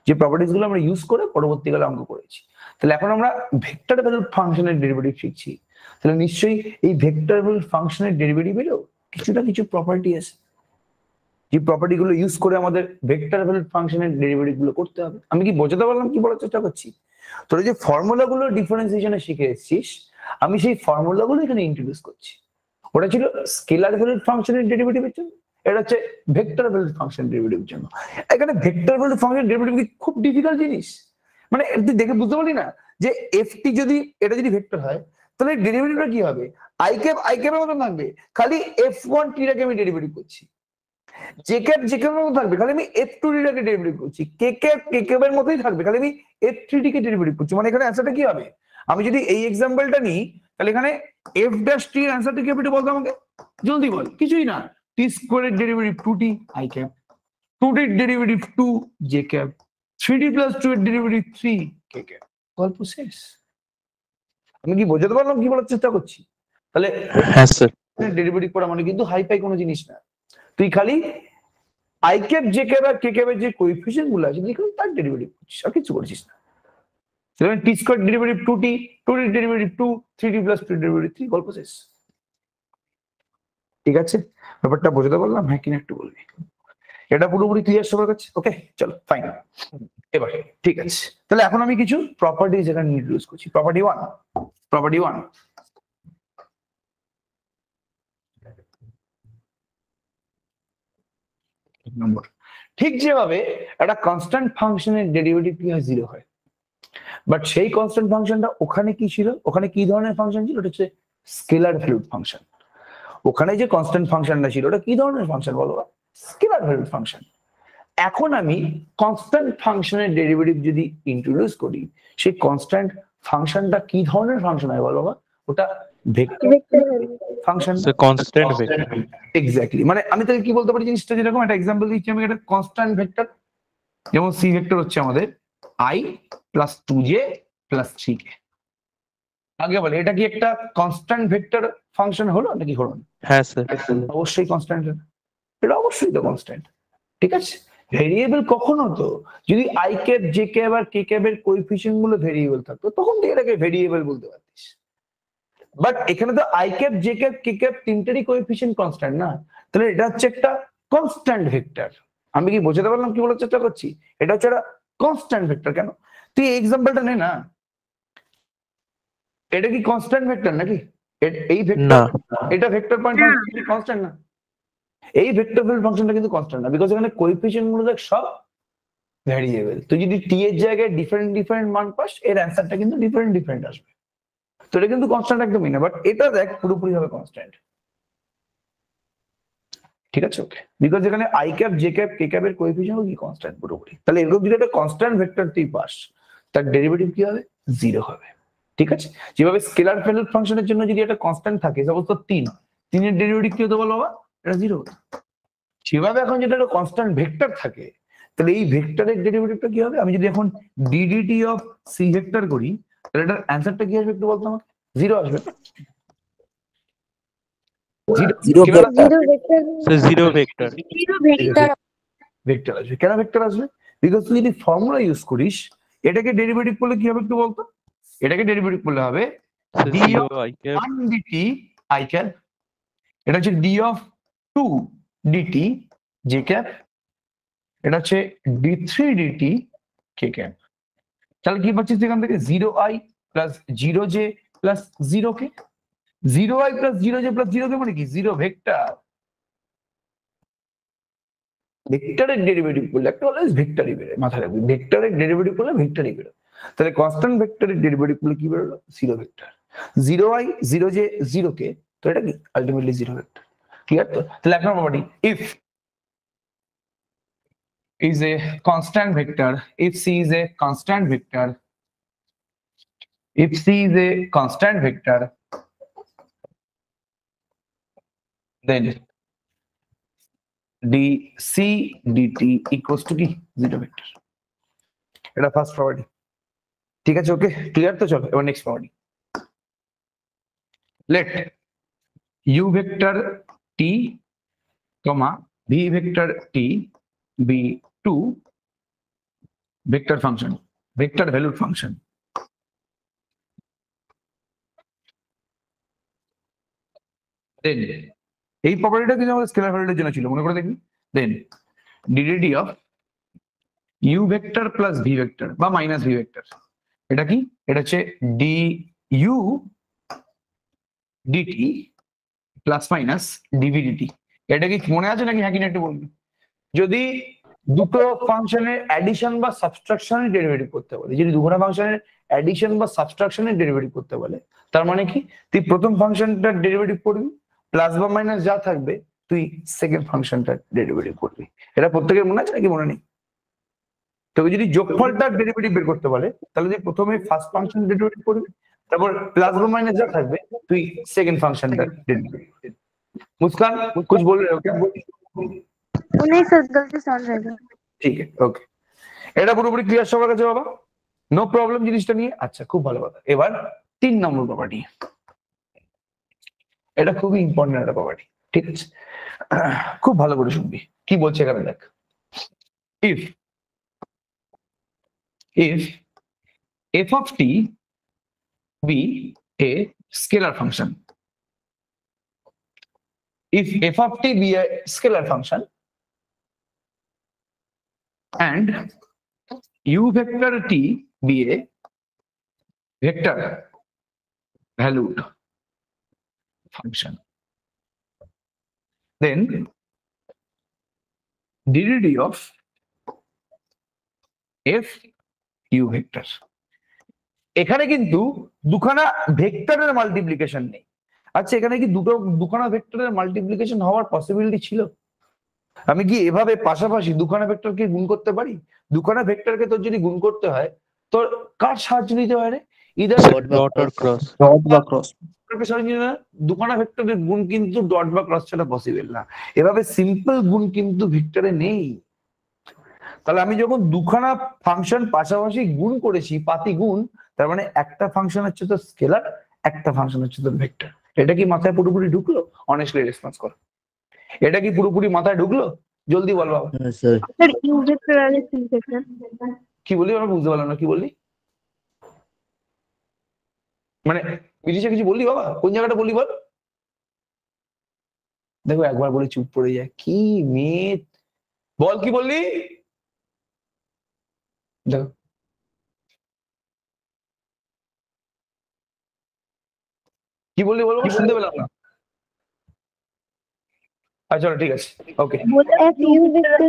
যে প্রপার্টিজ গুলো আমরা ইউজ করে পরবর্তীকালে অঙ্ক করেছি। তাহলে এখন আমরা ভেক্টর ভ্যালুড ফাংশনের ডেরিভেটিভ শিখছি, তাহলে নিশ্চয়ই এই ভেক্টর ভ্যালুড ফাংশনের ডেরিভেটিভেরও কিছু প্রপার্টি আছে, যে প্রপার্টি গুলো ইউজ করে আমাদের ভেক্টর ভ্যালুড ফাংশনের ডেরিভেটিভ গুলো করতে হবে। আমি কি বোঝাতে পারলাম, কি বলার চেষ্টা করছি? তোরা যে ফর্মুলা গুলো ডিফারেন্সিয়েশনে শিখে এসেছিস, আমি সেই ফর্মুলা গুলো এখানে ইন্ট্রোডিউস করছি। ওটা ছিল স্কেলার ভ্যালুড ফাংশনের ডেরিভেটিভের জন্য, এটা হচ্ছে ভেক্টর ভ্যালুড ফাংশন ডেরিভেটিভের জন্য। এখানে ভেক্টর ভ্যালুড ফাংশন ডেরিভেটিভ কি খুব ডিফিকাল্ট জিনিস? মানে তুই দেখে বুঝতে পারলি না যে এফটি যদি এটা যদি ভেক্টর হয় তাহলে ডেরিভেটিভটা কি হবে, আই ক্যাপের মতো থাকবে, খালি f1 টিটাকে আমি ডেরিভেটিভ করছি। জে ক্যাপের মতো থাকবে, খালি আমি f2 টিটাকে ডেরিভেটিভ করছি। কে ক্যাপের মতোই থাকবে, খালি আমি f3 টিকে ডেরিভেটিভ করছি। মানে এখানে অ্যান্সারটা কি হবে, আমি যদি এই এক্সাম্পলটা নিই তাহলে এখানে f ড্যাশ টি এর অ্যান্সারটা কি হবে বলতো আমাকে, জলদি বল। কিছুই না, টি স্কোয়ারের derivative 2t I cap, 2t এর derivative 2 J cap, 3t plus 2 এর ডেরিভেটিভ 3 কে ক্যাপ। গল্প শেষ। আমি কি বোঝাতে পারলাম কি বলার চেষ্টা করছি? তাহলে হ্যাঁ স্যার। ডেরিভেটিভ করা মানে কিন্তু হাই ফাই কোনো জিনিস না, তুই খালি আই ক্যাপ জে ক্যাপ আর কে ক্যাপের যে কোএফিসিয়েন্ট গুলো আছে তুই খালি তার ডেরিভেটিভ করছিস, আর কিছু করছিস না। সেখানে t square derivative 2t, 2t derivative 2, 3t plus 2 derivative 3, গল্প শেষ। ঠিক আছে, ব্যাপারটা বোঝাতে পারলাম? হ্যাঁ কিনা একটু বলবি। এটা পুরোপুরি ক্লিয়ার সবার কাছে? ওকে চলো ফাইন। এবার ঠিক আছে, তাহলে এখন আমি কিছু প্রপার্টিজ এখানে ইন্ট্রোডিউস করছি। প্রপার্টি 1, প্রপার্টি 1, নম্বর। ঠিক যেভাবে একটা কনস্ট্যান্ট ফাংশনের ডেরিভেটিভ কি হয়, 0 হয়, বাট সেই কনস্ট্যান্ট ফাংশনটা ওখানে কি ছিল, ওখানে কি ধরনের ফাংশন ছিল, ওটা হচ্ছে স্কেলার ভ্যালুড ফাংশন। ওখানে যে কনস্ট্যান্ট ফাংশনটা ছিল ওটা কি ধরনের ফাংশন বলো, স্কেলার ভ্যালুড ফাংশন। এখন আমি কনস্ট্যান্ট ফাংশনের ডেরিভেটিভ যদি ইন্ট্রোডিউস করি, সেই কনস্ট্যান্ট ফাংশনটা কি ধরনের ফাংশন হয় বলো, ওটা vector function, constant vector. Exactly. মানে আমি তাকে কি বলতে পারি জিনিসটা, যেরকম একটা এক্সাম্পল দিচ্ছি আমি, একটা কনস্ট্যান্ট ভেক্টর, যেমন সি ভেক্টর হচ্ছে আমাদের i plus 2j plus 3k। আগে বলে এটা কি একটা কনস্ট্যান্ট ভেক্টর ফাংশন হলো নাকি হলো না? হ্যাঁ স্যার। অবশ্যই কনস্ট্যান্ট, এটা অবশ্যই তো কনস্ট্যান্ট। ঠিক আছে, ভেরিয়েবল কখন হতো, যদি আই ক্যাপ জে ক্যাপ আর কে ক্যাপের কোএফিসিয়েন্ট গুলো ভেরিয়েবল থাকতো, তখন তুই এটাকে ভেরিয়েবল বলতে পারতিস। বাট এখানে তো i cap j cap k cap তিনটারই কোএফিসিয়েন্ট কনস্ট্যান্ট না, তাহলে এটা হচ্ছে একটা কনস্ট্যান্ট ভেক্টর। আমি কি বোঝাতে পারলাম কি বলার চেষ্টা করছি? এটা হচ্ছে একটা কনস্ট্যান্ট ভেক্টর। কেন, তুই এক্সাম্পলটা নে না, এটা কি কনস্ট্যান্ট ভেক্টর নাকি? এই ভেক্টর, এটা ভেক্টর পয়েন্ট কনস্ট্যান্ট না, এই ভেক্টর ফিল্ড ফাংশনটা কিন্তু কনস্ট্যান্ট না, বিকজ এখানে কোএফিসিয়েন্ট গুলো দেখ সব ভ্যারিয়েবল। তুই যদি টি এর জায়গায় ডিফারেন্ট মান পাস, এর অ্যান্সারটা কিন্তু ডিফারেন্ট আসবে। তো এটা কিন্তু কনস্ট্যান্ট একদমই না, বাট এটা দেখ পুরোপুরি ভাবে কনস্ট্যান্ট। ঠিক আছে, ওকে, বিকজ এখানে i cap j cap k ক্যাপের কোএফিসিয়েন্ট কি কনস্ট্যান্ট পুরোপুরি। তাহলে এরকম যদি একটা কনস্ট্যান্ট ভেক্টর তুই পাস, তার ডেরিভেটিভ কি হবে, 0 হবে। ঠিক আছে, যেভাবে স্কেলার ভ্যালুড ফাংশনের জন্য যদি একটা কনস্ট্যান্ট থাকে, সাপোজ তো 3, 3 এর ডেরিভেটিভ কি হতে বলো বাবা, এটা 0 হতো। সেভাবে এখন যেটা একটা কনস্ট্যান্ট ভেক্টর থাকে, তাহলে এই ভেক্টরের ডেরিভেটিভটা কি হবে, আমি যদি এখন ডিডিটি অফ সি ভেক্টর করি, তাহলে এটার অ্যান্সারটা কি আসবে একটু বলতো আমাকে? 0 আসবে। Zero vector. ভেক্টর আসবে। কেন ভেক্টর আসবে? বিকজ তুই যদি ফর্মুলা ইউজ করিস, এটাকে ডেরিভেটিভ করলে কি হবে একটু বলতো? এটাকে ডেরিভেটিভ করলে হবে d of 1 dt i cap, এটা হচ্ছে d of 2 dt j cap, এটা হচ্ছে d3 dt k cap। তাহলে কি পাচ্ছিস এখান থেকে, 0i plus 0j plus 0k। 0i plus 0j plus 0k মানে কি, 0 ভেক্টর। ভেক্টরের ডেরিভেটিভ করলে একটা অলওয়েজ ভেক্টরই বেরোয়, মাথায় রাখবি, ভেক্টরের ডেরিভেটিভ করলে ভেক্টরই বেরোয়। তাহলে কনস্ট্যান্ট ভেক্টরের ডেরিভেটিভ করলে কি বেরোলো, 0 ভেক্টর। 0i 0j 0k, তো এটা কি আলটিমেটলি 0 ভেক্টর। ক্লিয়ার তো? তাহলে এক নম্বর property, if is a constant vector, if c is a constant vector, if c is a constant vector, then dc dt equals to কি, 0 ভেক্টর। এটা first property. ঠিক আছে, ওকে ক্লিয়ার তো? চলো এবার next property. let u vector t, v vector t be 2 vector function, vector valued function, then এই প্রপার্টিটা কিন্তু আমাদের স্কেলার ভ্যালুডের জন্য ছিল, মনে করে দেখবি। Then d d t of u vector plus v vector বা মাইনাস ভি ভেক্টর, এটা কি, এটা হচ্ছে d u d t plus minus d v d t. এটা কি মনে আছে নাকি, হ্যাঁ কিনা একটু বলবি। যদি দুটো ফাংশনের অ্যাডিশন বা সাবট্রাকশনের ডেরিভেটিভ করতে বলে, যদি দুখানা ফাংশনের অ্যাডিশন বা সাবট্রাকশনের ডেরিভেটিভ করতে বলে, তার মানে কি তুই প্রথম ফাংশনটার ডেরিভেটিভ করবি, প্লাস বা মাইনাস যা থাকবে তুই সেকেন্ড ফাংশনটার ডেরিভেটিভ করবি। এটা প্রত্যেকের মনে আছে নাকি মনে নেই? তবে যদি যোগফলটার ডেরিভেটিভ বের করতে বলে তাহলে তুই প্রথমে ফার্স্ট ফাংশন ডেরিভেটিভ করবি, তারপর প্লাস বা মাইনাস যা থাকবে তুই সেকেন্ড ফাংশনটার ডেরিভেটিভ। মুস্কান कुछ बोल रहे हो क्या? नहीं सर, गलती से ऑन रहेगा। ঠিক আছে, ওকে, এটা পুরোপুরি ক্লিয়ার সবার কাছে বাবা? নো প্রবলেম জিনিসটা নিয়ে? আচ্ছা, খুব ভালো কথা। এবার 3 নম্বর প্রপার্টি, এটা খুবই ইম্পর্টেন্ট একটা প্রপার্টি, ঠিক আছে? খুব ভালো করে শুনবি কি বলছে এখানে, দেখ। if f of t be a scalar function, if f of t be a scalar function and u vector t be a vector valued function, then derivative of f u vector, এখানে কিন্তু দুখানা ভেক্টরের multiplication নেই। আচ্ছা, এখানে কি দুখানা ভেক্টরের মাল্টিপ্লিকেশন হওয়ার পসিবিলিটি ছিল? আমি কি এভাবে পাশাপাশি দুখানা ভেক্টরকে গুণ করতে পারি? দুখানা ভেক্টরকে তোর যদি গুণ করতে হয় তোর কার সাহায্য নিতে হয় রে? Either dot or cross. দুখানা ভেক্টরের গুণ কিন্তু ডট বা ক্রস ছাড়া পসিবল না। এভাবে সিম্পল গুণ কিন্তু ভেক্টরে নেই। তাহলে আমি যখন দুখানা ফাংশন পাশাপাশি গুণ করেছি, পাতি গুণ, তার মানে একটা ফাংশন হচ্ছে তো স্কেলার, একটা ফাংশন হচ্ছে তো ভেক্টর। এটা কি মাথায় পুরোপুরি ঢুকলো? অনেস্টলি রেসপন্স করো, এটা কি পুরোপুরি মাথায় ঢুকলো? জলদি বল বাবা। सर यू वेक्टर আর সি ভেক্টর। কি বললি? আমরা বুঝতে পারলাম না, কি বললি? মানে বিদিশা কিছু বললি বাবা? কোন জায়গাটা বললি বল? দেখো একবার বলে চুপ পড়ে যায়, কি মেয়ে, বল কি বললি? দেখো কি বললি, বলবো, শুনতে পেলাম না। আচ্ছা চলো, ঠিক আছে, ওকে। এফ ইউ ভেক্টর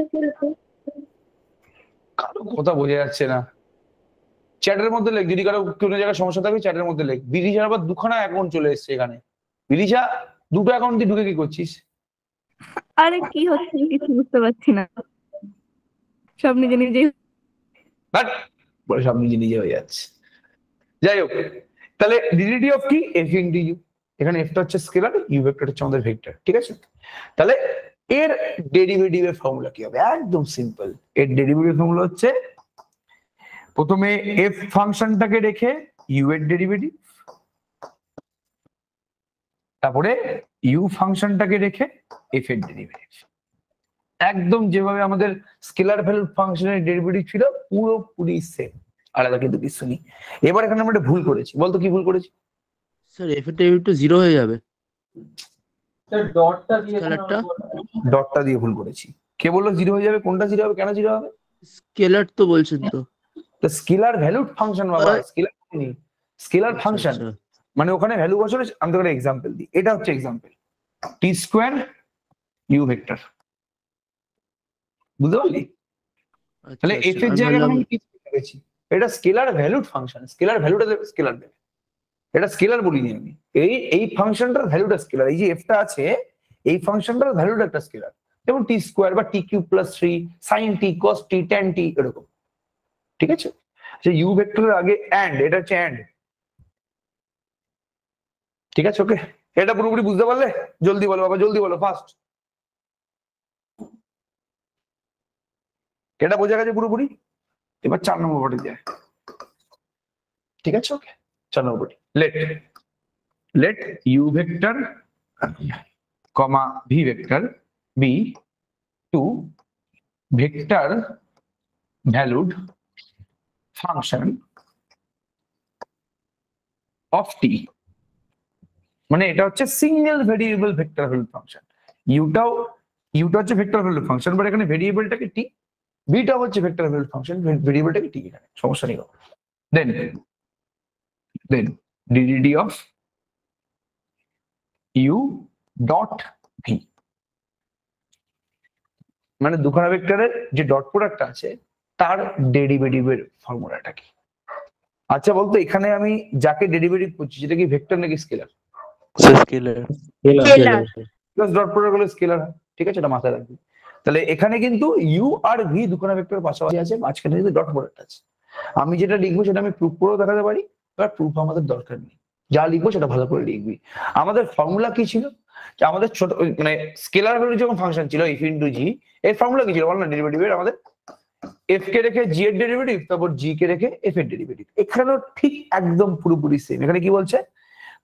কারো কথা বোঝা যাচ্ছে না, চ্যাটের মধ্যে লেখ। যদি কারো কোনো জায়গায় সমস্যা থাকে চ্যাটের মধ্যে লেখ। বিদিশার আবার দুখানা অ্যাকাউন্ট চলে এসেছে এখানে। বিদিশা, দুটো অ্যাকাউন্ট দিয়ে ঢুকে কি করছিস? আরে কি হচ্ছে কিছু বুঝতে পারছি না, সব নিজে নিজে। বাট বলে সব নিজে নিজে হয়ে যাচ্ছে। যাই হোক, তাহলে ডেরিভেটিভ অফ কি? F into U. এখানে এফটা হচ্ছে স্কেলার, ইউ ভেক্টর হচ্ছে আমাদের ভেক্টর, ঠিক আছে? তাহলে এর ডেরিভেটিভের ফর্মুলা কি হবে? একদম সিম্পল। এর ডেরিভেটিভ ফর্মুলা হচ্ছে প্রথমে এফ ফাংশনটাকে রেখে ইউ এর ডেরিভেটিভ, তারপরে ইউ ফাংশনটাকে রেখে এফ এর ডেরিভেটিভ। একদম যেভাবে আমাদের স্কেলার ভ্যালু ফাংশনের ডেরিভেটিভ ছিল পুরোপুরি সেম, আলাদা কিন্তু কিছু নেই। এবার এখানে আমরা একটা ভুল করেছি, বলতো কি ভুল করেছি? স্যার এফ এর ডেরিভেটিভ 0 হয়ে যাবে। স্যার ডটটা দিয়ে স্কেলারটা ডটটা দিয়ে ভুল করেছি। কে বললো 0 হয়ে যাবে? কোনটা 0 হবে? কেন 0 হবে? স্কেলার তো বলছেন তো। তো স্কেলার ভ্যালুড ফাংশন বাবা, স্কেলার নেই, স্কেলার ফাংশন আচ্ছা, মানে ওখানে ভ্যালু বসালে। আমি তোকে এক্সাম্পল দিই, এটা হচ্ছে example T square U vector, বুঝতে পারলি? তাহলে এফ এর জায়গায় আমি কি লিখেছি? এটা স্কেলার ভ্যালুড ফাংশন, স্কেলার ভ্যালুটা স্কেলার দেবে, এটা স্কেলার বলিনি আমি। এই ফাংশনটার ভ্যালুটা স্কেলার, এই যে এফটা আছে এই ফাংশনটার ভ্যালুটা একটা স্কেলার, যেমন টি স্কোয়ার বা টি কিউব প্লাস 3 সাইন টি কস টি ট্যান টি, এরকম, ঠিক আছে? যে ইউ ভেক্টরের আগে অ্যান্ড, এটা হচ্ছে অ্যান্ড, ঠিক আছে? ওকে, এটা পুরোপুরি বুঝতে পারলে? জলদি বলো বাবা, জলদি বলো, ফাস্ট। এটা বোঝা গেছে পুরোপুরি? এবার 4 নম্বর পড়ে যায়, ঠিক আছে? ওকে, 4 নম্বর পড়ি। Let u vector comma v vector be two vector valued function of t, মানে এটা হচ্ছে single variable vector valued function. ইউটা হচ্ছে ভেক্টর ভ্যালুড ফাংশন, বাট এখানে ভেরিয়েবলটাকে টি, বিটা হচ্ছে ভেক্টর ভ্যালুড ফাংশন, ভেরিয়েবলটাকে টি, এখানে সমস্যা নেই। Then derivative of u dot v, মানে দুখানা ভেক্টরের যে ডট প্রোডাক্ট আছে তার ডেরিভেটিভের ফর্মুলাটা কি। আচ্ছা বলতো এখানে আমি যাকে ডেরিভেটিভ করছি সেটা কি ভেক্টর নাকি scalar? Scalar. Plus dot product হলো স্কেলার, ঠিক আছে, এটা মাথায় রাখবি। তাহলে এখানে কিন্তু ইউ আর ভি দুখানা ভেক্টর পাশাপাশি আছে, মাঝখানে কিন্তু ডট প্রোডাক্ট আছে। আমি যেটা লিখবো সেটা আমি প্রুফ করেও দেখাতে পারি, এবার প্রুফ আমাদের দরকার নেই, যা লিখবো সেটা ভালো করে লিখবি। আমাদের ফর্মুলা কি ছিল, যে আমাদের ছোট মানে স্কেলার ভ্যালু যখন ফাংশন ছিল এফ ইন্টু জি, এর ফর্মুলা কি ছিল বল না? ডেরিভেটিভের আমাদের এফ কে রেখে জি এর ডেরিভেটিভ, তারপর জি কে রেখে এফ এর ডেরিভেটিভ। এখানেও ঠিক একদম পুরোপুরি সেম। এখানে কি বলছে,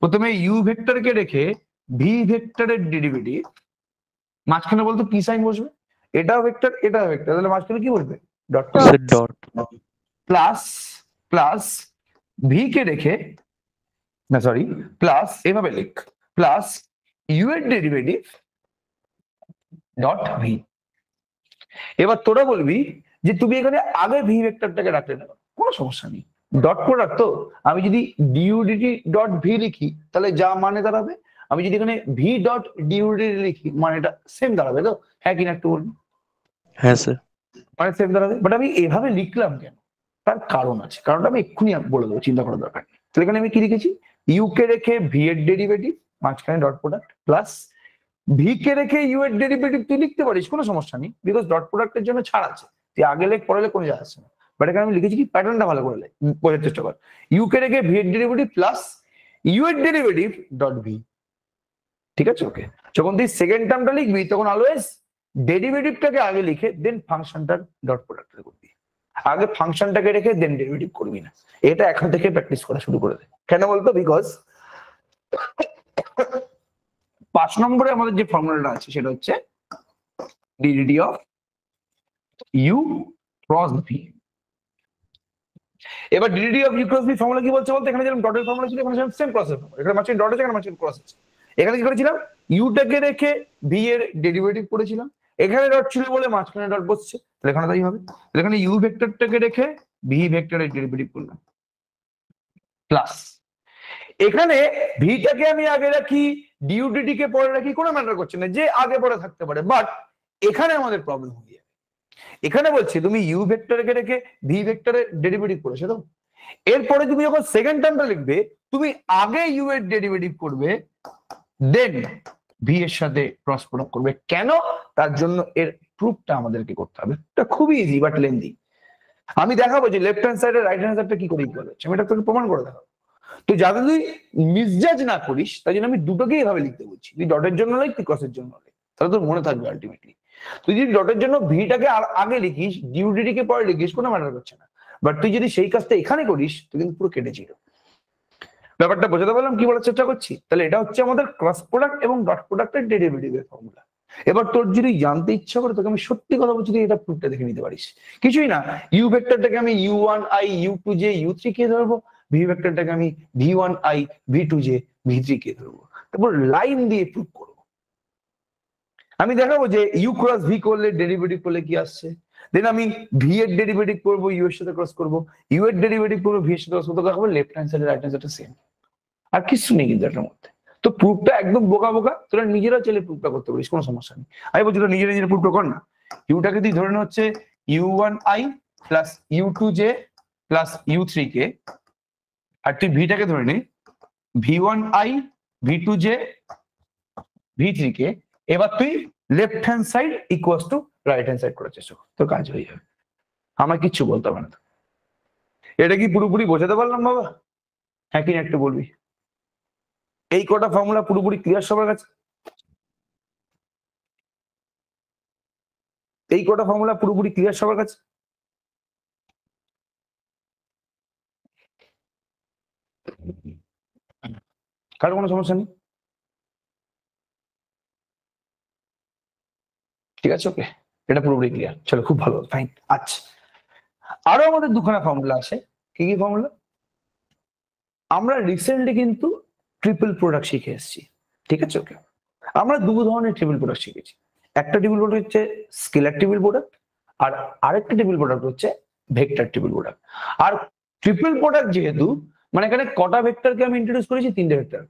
প্রথমে ইউ ভেক্টরকে রেখে ভি ভেক্টরের ডেরিভেটিভ, মাঝখানে বলতো কি সাইন বসবে, এটাও ভেক্টর এটাও ভেক্টর, তাহলে মাঝখানে কি বসবে? Dot dot plus plus V K রেখে, না সরি প্লাস, এভাবে লিখ, প্লাস ইউ এর ডেরিভেটিভ ডট ভি। এবার তোরা বলবি যে তুমি এখানে আগে ভি ভেক্টরটাকে রাখলে না, কোনো সমস্যা নেই, ডট প্রোডাক্ট তো। আমি যদি ডিউডিটি ডট ভি লিখি তাহলে যা মানে দাঁড়াবে, আমি যদি এখানে ভি ডট ডিউডিটি লিখি মানেটা সেম দাঁড়াবে তো, হ্যাঁ কিনা একটু বলুন? হ্যাঁ স্যার। মানে সেম দাঁড়াবে, বাট আমি এভাবে লিখলাম কেন, তার কারণ আছে, কারণটা আমি এক্ষুনি বলে দেবো, চিন্তা করার দরকার নেই। তাহলে এখানে আমি কি লিখেছি, ইউ কে রেখে ভি এর ডেরিভেটিভ, মাঝখানে dot product, plus V K রেখে ইউ এর ডেরিভেটিভ তুই লিখতে পারিস, কোনো সমস্যা নেই, বিকজ ডট প্রোডাক্টের জন্য ছাড় আছে, তুই আগে লেখ পরে লেখ কোনো যায় আসছে না। বাট এখানে আমি লিখেছি কি, প্যাটার্নটা ভালো করে লেখ, বোঝার চেষ্টা কর। ইউ কে রেখে ভি এর ডেরিভেটিভ প্লাস ইউ এর ডেরিভেটিভ ডট ভি, ঠিক আছে? ওকে, যখন তুই সেকেন্ড টার্মটা লিখবি তখন অলওয়েজ ডেরিভেটিভটাকে আগে লিখে দেন ফাংশনটার ডট প্রোডাক্ট করবি, আগে ফাংশনটাকে রেখে দেন ডেরিভেটিভ করবি না। এটা এখন থেকে প্র্যাকটিস করা শুরু করে দে। কেন বলতো, বিকজ 5 নম্বরে আমাদের যে ফর্মুলাটা আছে সেটা হচ্ছে d d t of you cross v. এবার d d t of you cross v formula কি বলছে বলতে, এখানে যেরকম ডটের ফর্মুলা ছিল এখানে সেম ক্রসের ফর্মুলা, এখানে মাঝখানে ডট আছে এখানে মাঝখানে ক্রস আছে। এখানে কি করেছিলাম, ইউটাকে রেখে ভি এর ডেরিভেটিভ করেছিলাম, এখানে ডট ছিল বলে মাঝখানে ডট বসছে, তাহলে এখানে তাই হবে। এখানে ইউ ভেক্টরটাকে রেখে ভি ভেক্টরের ডেরিভেটিভ করলাম, প্লাস এখানে ভিটাকে আমি আগে রাখি ডিউডিটি কে পরে রাখি, কোনো ম্যাটার করছে না, যে আগে পরে থাকতে পারে। বাট এখানে আমাদের প্রবলেম হয়ে যাবে, এখানে বলছে তুমি ইউ ভেক্টরকে রেখে ভি ভেক্টরের ডেরিভেটিভ করেছো তো, এরপরে তুমি যখন সেকেন্ড টার্মটা লিখবে তুমি আগে ইউ এর ডেরিভেটিভ করবে দেন ভি এর সাথে ক্রস প্রোডাক্ট করবে। কেন? তার জন্য এর প্রুফটা আমাদেরকে করতে হবে, এটা খুবই ইজি বাট লেন্দি। আমি দেখাবো যে লেফট হ্যান্ড সাইড আর রাইট হ্যান্ড সাইডটা কি করে ইকুয়াল হচ্ছে, আমি এটা তোকে প্রমাণ করে দেখাবো। তো যাতে তুই মিসজাজ না করিস তাই জন্য আমি দুটোকেই এভাবে লিখতে বলছি, তুই ডটের জন্য লিখ তুই ক্রসের জন্য লিখ, তাহলে তোর মনে থাকবে আলটিমেটলি। তুই যদি ডটের জন্য ভিটাকে আগে লিখিস ডিউডিটি কে পরে লিখিস কোনো ম্যাটার করছে না, বাট তুই যদি সেই কাজটা এখানে করিস তুই কিন্তু পুরো কেটে ছিল। ব্যাপারটা বোঝাতে পারলাম কি বলার চেষ্টা করছি? তাহলে এটা হচ্ছে আমাদের ক্রস প্রোডাক্ট এবং ডট প্রোডাক্টের ডেরিভেটিভের ফর্মুলা। এবার তোর যদি জানতে ইচ্ছা করে তোকে আমি সত্যি কথা বলছি, তুই এটা প্রুফটা দেখে নিতে পারিস। কিছুই না, ইউ ভেক্টরটাকে আমি u1i u2j u3 কে ধরবো, ভি ভেক্টরটাকে আমি v1i v2j v3 কে ধরবো, তারপর লাইন দিয়ে প্রুফ করবো। আমি দেখাবো যে ইউ ক্রস ভি করলে ডেরিভেটিভ করলে কি আসছে, দেন আমি ভি এর ডেরিভেটিভ করবো ইউ এর সাথে ক্রস করবো, ইউ এর ডেরিভেটিভ করবো ভি এর সাথে ক্রস করবো, দেখাবো left hand side right hand side same, আর কিছু নেই কিন্তু এটার মধ্যে। তো প্রুফটা একদম বোকা বোকা, তোরা নিজেরা চাইলে প্রুফটা করতে পারিস, কোনো সমস্যা নেই। আমি বলছি তোরা নিজেরা নিজেরা প্রুফটা কর না। ইউটাকে তুই ধরে নে হচ্ছে u1i plus u2j plus u3k, আর তুই ভিটাকে ধরে নে v1i v2j v3k। এবার তুই left hand side equals to right hand side করার চেষ্টা কর, তোর কাজ হয়ে যাবে, আমার কিচ্ছু বলতে হবে না। এটা কি পুরোপুরি বোঝাতে পারলাম বাবা? হ্যাঁ কিনা একটু বলবি? এই কটা ফর্মুলা পুরোপুরি ক্লিয়ার সবার কাছে? এই কটা ফর্মুলা পুরোপুরি ক্লিয়ার সবার কাছে? কারো কোনো সমস্যা নেই? ঠিক আছে, ওকে, এটা পুরোপুরি ক্লিয়ার, চলো খুব ভালো, ফাইন। আচ্ছা, আরো আমাদের দুখানা ফর্মুলা আছে। কি কি ফর্মুলা? আমরা রিসেন্টলি কিন্তু ট্রিপল প্রোডাক্ট শিখে এসেছি, ঠিক আছে? ওকে, আমরা দু ধরনের ট্রিপল প্রোডাক্ট শিখেছি। একটা ট্রিপল প্রোডাক্ট হচ্ছে স্কেলার ট্রিপল প্রোডাক্ট, আর আরেকটা ট্রিপল প্রোডাক্ট হচ্ছে ভেক্টর ট্রিপল প্রোডাক্ট। আর ট্রিপল প্রোডাক্ট যেহেতু মানে এখানে কটা ভেক্টরকে আমি ইন্ট্রোডিউস করেছি, তিনটে ভেক্টর,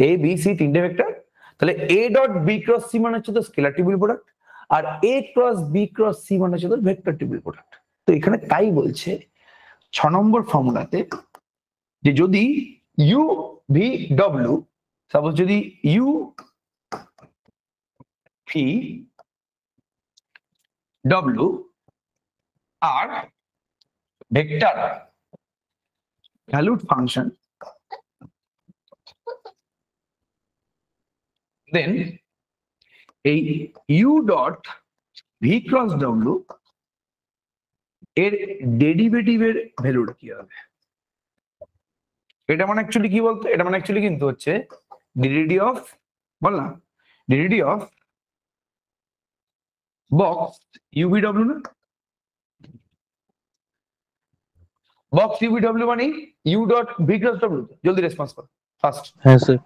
এ বি সি, তিনটে ভেক্টর। তাহলে A dot B cross C মানে হচ্ছে তো স্কেলার ট্রিপল প্রোডাক্ট, আর A cross B cross C মানে হচ্ছে তোর ভেক্টর টেবিল প্রোডাক্ট। তো এখানে তাই বলছে 6 নম্বর ফর্মুলাতে যে যদি ইউ ভি ডব্লিউ, সাপোজ যদি U V W R vector valued function, দেন এই you dot v cross W এর ডেরিভেটিভের ভ্যালুটা কি হবে? এটা মানে অ্যাকচুয়ালি কি বলতো, এটা মানে অ্যাকচুয়ালি কিন্তু হচ্ছে ডিরিডি অফ, বল না, ডিরিডি অফ বক্স ইউভিডব্লিউ না, বক্স ইউভিডব্লিউ মানে you dot v cross W. জলদি রেসপন্স কর ফার্স্ট। হ্যাঁ স্যার।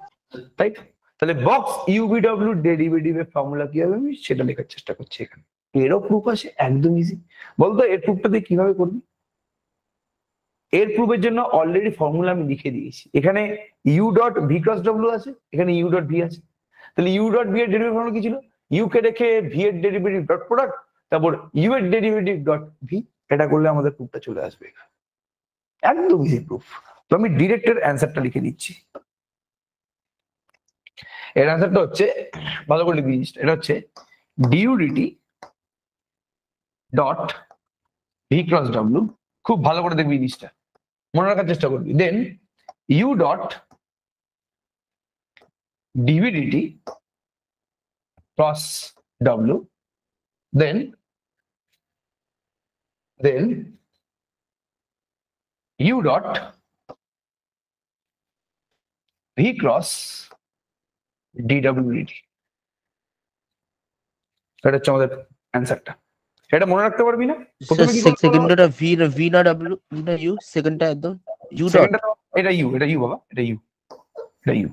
তাই তো? তাহলে বক্স ইউভিডব্লিউ ডেরিভেটিভের ফর্মুলা কি হবে আমি সেটা লেখার চেষ্টা করছি এখানে। এরও প্রুফ আছে, একদম ইজি। বলতো এর প্রুফটা তুই কিভাবে করবি? এর প্রুফের জন্য অলরেডি ফর্মুলা আমি লিখে দিয়েছি। এখানে you dot v cross W আছে, এখানে ইউ ডট ভি আছে। তাহলে ইউ ডট ভি এর ডেরিভেটিভ ফর্মুলা কি ছিল? ইউ কে রেখে ভি এর ডেরিভেটিভ ডট প্রোডাক্ট, তারপর ইউ এর ডেরিভেটিভ ডট ভি। এটা করলে আমাদের প্রুফটা চলে আসবে, একদম ইজি প্রুফ। তো আমি ডিরেক্ট এর অ্যান্সারটা লিখে দিচ্ছি। এর অ্যান্সারটা হচ্ছে, ভালো করে লিখবি, এটা হচ্ছে d u d t dot v cross ডব্লিউ। খুব ভালো করে দেখবি জিনিসটা, মনে রাখার চেষ্টা করবি। Then u dot d v d t cross ডব্লিউ, then u dot v cross ডিডব্লিউডিটি। এটা হচ্ছে আমাদের অ্যান্সারটা। এটা মনে রাখতে পারবি না? প্রথমে কি করতে হবে? সেকেন্ডটা ভি না ডব্লিউ না ইউ, সেকেন্ডটা একদম ইউ ডট। Second টা তো- এটা ইউ, এটা ইউ বাবা, এটা ইউ, এটা ইউ।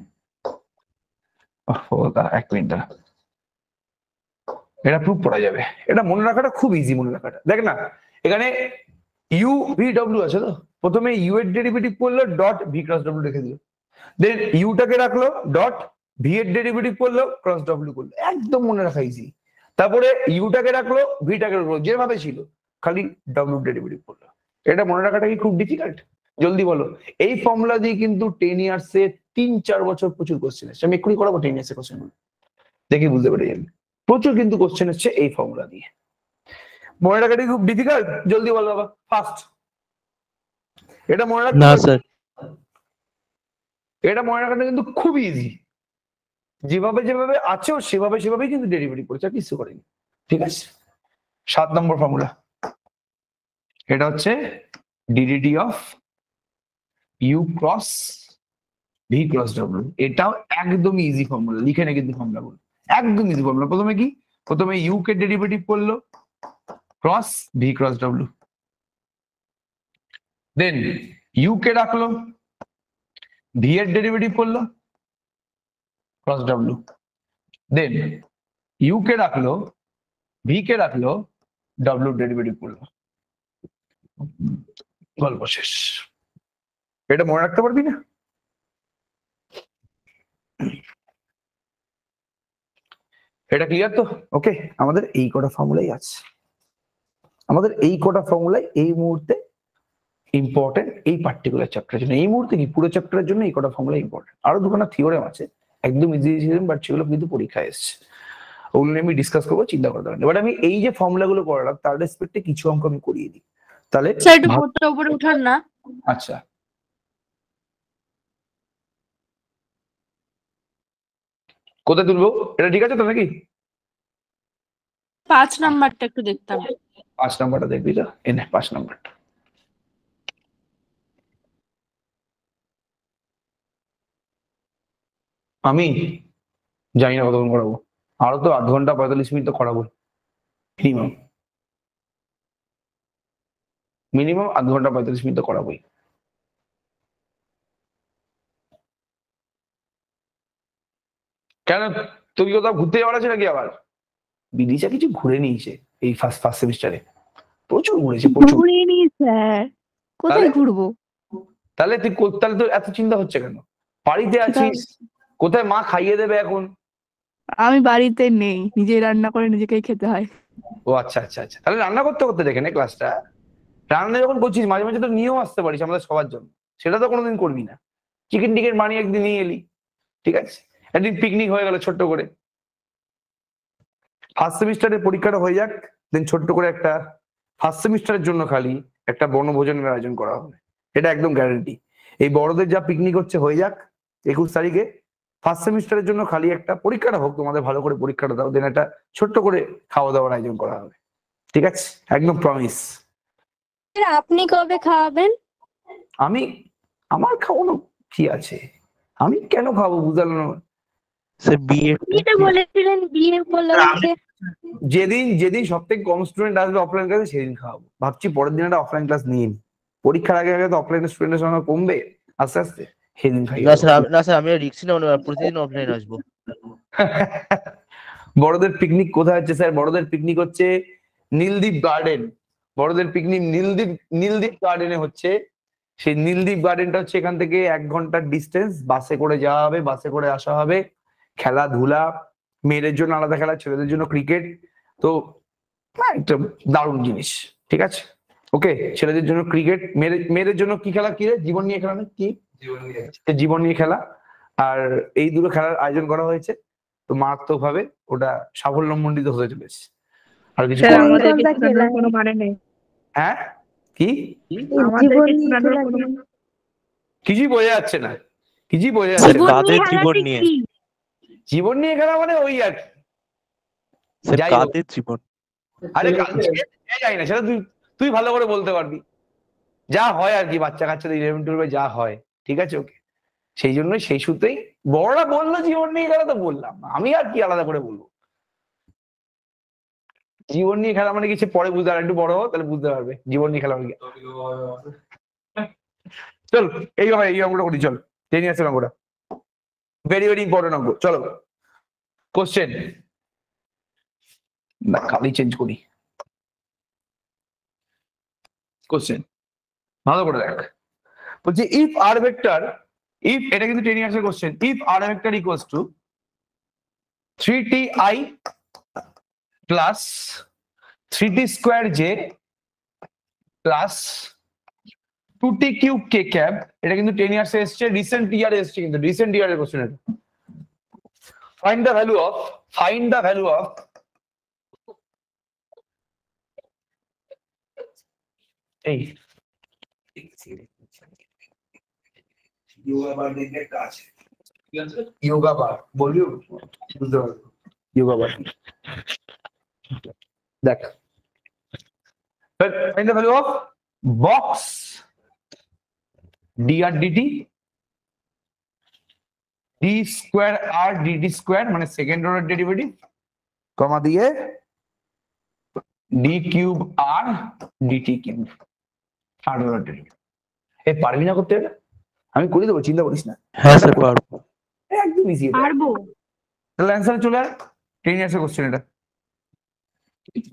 এক মিনিট দাঁড়া, এটা প্রুফ করা যাবে। এটা মনে রাখাটা খুব ইজি, মনে রাখাটা। দেখ না, এখানে ইউ ভি ডব্লিউ আছে তো, প্রথমে ইউ এর ডেরিভেটিভ করলো ডট ভি ক্রস ডব্লিউ রেখে দিল, দেন ইউটাকে রাখলো ডট ভি এর ডেরিভেটিভ করলো ক্রস ডব্লিউ করলো, একদম মনে রাখা ইজি। তারপরে ইউটাকে রাখলো, ভিটাকে রাখলো, যেভাবে ছিল, খালি ডব্লিউ ডেরিভেটিভ করলো। এটা মনে রাখাটা কি খুব ডিফিকাল্ট? জলদি বলো। এই ফর্মুলা দিয়ে কিন্তু 10 ইয়ার্সে 3-4 বছর প্রচুর কোশ্চেন এসছে। আমি এক্ষুনি করাবো 10 ইয়ার্সের কোশ্চেন গুলো, দেখে বুঝতে পেরে যাবেন। প্রচুর কিন্তু কোশ্চেন এসছে এই ফর্মুলা দিয়ে। মনে রাখাটা খুব ডিফিকাল্ট? জলদি বলো বাবা, ফার্স্ট। এটা মনে রাখতে না পারবে? স্যার। এটা মনে রাখাটা কিন্তু খুব ইজি। যেভাবে যেভাবে আছে ও সেভাবে সেভাবেই কিন্তু ডেরিভেটিভ করেছে, আর কিছু করেনি। ঠিক আছে, 7 নম্বর ফর্মুলা। এটা হচ্ছে d d t of you cross V cross W. এটাও একদমই ইজি ফর্মুলা, লিখে নে কিন্তু ফর্মুলা গুলো, একদম ইজি ফর্মুলা। প্রথমে কি, প্রথমে ইউ কে ডেরিভেটিভ করলো ক্রস ভি ক্রস ডব্লিউ, দেন ইউ কে রাখলো, ভি এর ডেরিভেটিভ করলো ক্রস ডব্লিউ, দেন ইউ কে রাখলো, ভি কে রাখলো, ডব্লিউ ডেরিভেটিভ করলো, গল্প শেষ। এটা মনে রাখতে পারবি না? এটা ক্লিয়ার তো? ওকে, আমাদের এই কটা ফর্মুলাই আছে, আমাদের এই কটা ফর্মুলাই এই মুহূর্তে ইম্পর্টেন্ট এই পার্টিকুলার চ্যাপ্টারের জন্য। এই মুহূর্তে কি, পুরো চ্যাপ্টারের জন্য এই কটা ফর্মুলা ইম্পর্টেন্ট। আরো দুখানা থিওরেম আছে, একদম ইজি থিওরেম, বাট সেগুলো কিন্তু পরীক্ষায় এসছে, ওগুলো নিয়ে আমি ডিসকাস করবো, চিন্তা করতে পারেন। বাট আমি এই যে ফর্মুলা গুলো করালাম তার রেসপেক্টে কিছু অঙ্ক আমি করিয়ে দিই, তাহলে স্যার একটু বোর্ডটা উপরে উঠান না। আচ্ছা। কোথায় তুলবো? এটা ঠিক আছে তো নাকি? 5 নাম্বারটা একটু দেখতাম। 5 নাম্বারটা দেখবি তো? এনে 5 নাম্বারটা। আমি জানি না কতক্ষণ করাবো, আরো তো 8 ঘন্টা 45 মিনিট তো করাবো মিনিমাম, মিনিমাম 8 ঘন্টা 45 মিনিট তো করাবোই। কেন, তুই কোথাও ঘুরতে যাওয়ার আছে নাকি আবার? বিদিশা কিছু ঘুরে নিয়েছে এই ফার্স্ট সেমিস্টারে, প্রচুর ঘুরেছে, প্রচুর। ঘুরিনি স্যার, কোথায় তাহলে? ঘুরবো? তাহলে তাহলে তোর এত চিন্তা হচ্ছে কেন? বাড়িতে আছিস, কোথায় মা খাইয়ে দেবে এখন? আমি বাড়িতে নেই, নিজে রান্না করে নিজেকেই খেতে হয়। ও আচ্ছা আচ্ছা আচ্ছা, তাহলে রান্না করতে করতে দেখে নে ক্লাসটা। রান্না যখন করছিস মাঝে মাঝে তো নিয়েও আসতে পারিস আমাদের সবার জন্য, সেটা তো কোনোদিন করবি না। চিকেন টিকেন বানিয়ে একদিন নিয়ে এলি, ঠিক আছে, একদিন পিকনিক হয়ে গেল ছোট্ট করে। ফার্স্ট সেমিস্টারের পরীক্ষাটা হয়ে যাক, দেন ছোট্ট করে একটা ফার্স্ট সেমিস্টারের জন্য খালি একটা বনভোজনের আয়োজন করা হবে, এটা একদম গ্যারান্টি। এই বড়দের যা পিকনিক হচ্ছে হয়ে যাক 21 তারিখে, ফার্স্ট সেমিস্টারের জন্য খালি একটা পরীক্ষাটা হোক, তোমাদের ভালো করে পরীক্ষাটা দাও, দেন একটা ছোট্ট করে খাওয়া দাওয়ার আয়োজন করা হবে, ঠিক আছে, একদম প্রমিস। আপনি কবে খাওয়াবেন? আমি, আমার খাওয়ানো কি আছে, আমি কেন খাবো বুঝলাম না। স্যার বিএ আপনি তো বলেছিলেন বিয়ে উপলক্ষে। যেদিন যেদিন সব থেকে কম স্টুডেন্ট আসবে অফলাইন ক্লাসে সেদিন খাওয়াবো, ভাবছি পরের দিন একটা অফলাইন ক্লাস নিয়ে নিই, পরীক্ষার আগে আগে তো অফলাইন স্টুডেন্টের সংখ্যা কমবে আস্তে আস্তে, সেদিন খাই। না স্যার আমি রিক্স নেব না, প্রতিদিন অফলাইন আসবো। বড়দের পিকনিক কোথায় হচ্ছে স্যার? বড়দের পিকনিক হচ্ছে নীলদ্বীপ গার্ডেন। বড়দের পিকনিক নীলদ্বীপ গার্ডেনে হচ্ছে। সেই নীলদ্বীপ গার্ডেনটা হচ্ছে এখান থেকে 1 ঘন্টার ডিস্টেন্স, বাসে করে যাওয়া হবে, বাসে করে আসা হবে, খেলাধুলা, মেয়েদের জন্য আলাদা খেলা, ছেলেদের জন্য ক্রিকেট, তো একটা দারুণ জিনিস, ঠিক আছে, ওকে। ছেলেদের জন্য ক্রিকেট, মেয়েদের জন্য কি খেলা, কি রে, জীবন নিয়ে খেলা না কি, জীবন নিয়ে খেলা, আর এই দুটো খেলার আয়োজন করা হয়েছে, তো মারাত্মক ভাবে ওটা সাফল্যমণ্ডিত হতে চলেছে। আর কিছু স্যার করার নেই। আমাদেরকে কোনটা শোনানোর খেলা? কোনো মানে নেই, হ্যাঁ কি, আমাদেরকে জীবন নিয়ে শোনানোর খেলা কোনো কি? কিছুই বোঝা যাচ্ছে না, কিছুই বোঝা যাচ্ছে না। কাদের জীবন নিয়ে? জীবন নিয়ে খেলা মানে ওই আর কি। স্যার যাই হোক। কাদের জীবন? আরে যাই না, সেটা তুই তুই ভালো করে বলতে পারবি, যা হয় আর কি বাচ্চা কাচ্চাদের 11-12 যা হয়, ঠিক আছে, ওকে। সেই জন্যই সেই সূত্রেই বড়রা বললো জীবন নিয়ে খেলা, তো বললাম, আমি আর কি আলাদা করে বলবো। জীবন নিয়ে খেলা মানে কিছু পরে বুঝতে পারবে, একটু বড় হো তাহলে বুঝতে পারবে জীবন নিয়ে খেলা মানে কি। চল এই অঙ্কটা করি, চল জেনে আসছে অঙ্কটা, ভেরি ভেরি ইম্পর্টেন্ট অঙ্ক। চলো কোশ্চেন, না খালি চেঞ্জ করি কোশ্চেন, ভালো করে দেখ। বলছে ইফ আর ভেক্টর, ইফ, এটা কিন্তু 10 ইয়ার্স এর question, if R vector equals to 3ti plus 3t square J plus 2t cube K cap, এটা কিন্তু 10 ইয়ার্স এ এসছে, রিসেন্ট ইয়ারে এসছে, কিন্তু রিসেন্ট ইয়ারের কোশ্চেন এটা। ফাইন্ড দ্য ভ্যালু অফ এই যোগা বার বলবি, বুঝতে পারবো যোগা বার দেখ। Find the value of box dr dt d square r dt square মানে সেকেন্ড অর্ডার ডেরিভেটিভ, কমা দিয়ে d cube r dt cube third order derivative. এ পারবি না করতে এটা? আমি করে দেবো, চিন্তা করিস না, হ্যাঁ স্যার পারবো। একদম ইজি। পারবো। তাহলে অ্যান্সার চলে আয়, 10 ইয়ার্সের কোশ্চেন এটা।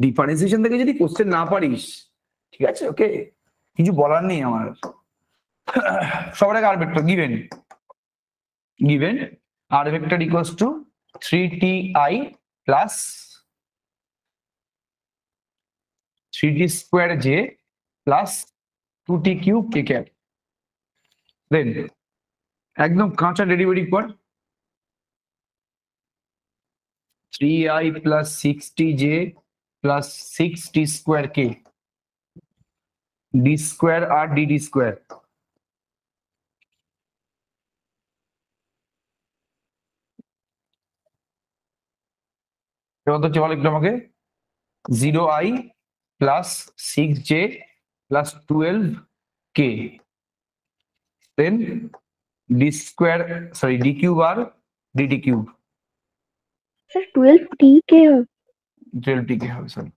ডিফারেন্সিয়েশন থেকে যদি কোশ্চেন না পারিস, ঠিক আছে, ওকে, কিছু বলার নেই আমার। সবার আগে r vector given r vector equals to 3ti plus 3t square J plus 2t cube k cap, then একদম কাঁচা ডেরিভেটিভ কর, 3i plus 6tj plus 6t square k d square r dt square, এবার হচ্ছে বল একটু আমাকে, 0i plus 6j plus 12k, then d square, sorry d cube r dt cube, sir 12t k হবে? 12tk হবে, sorry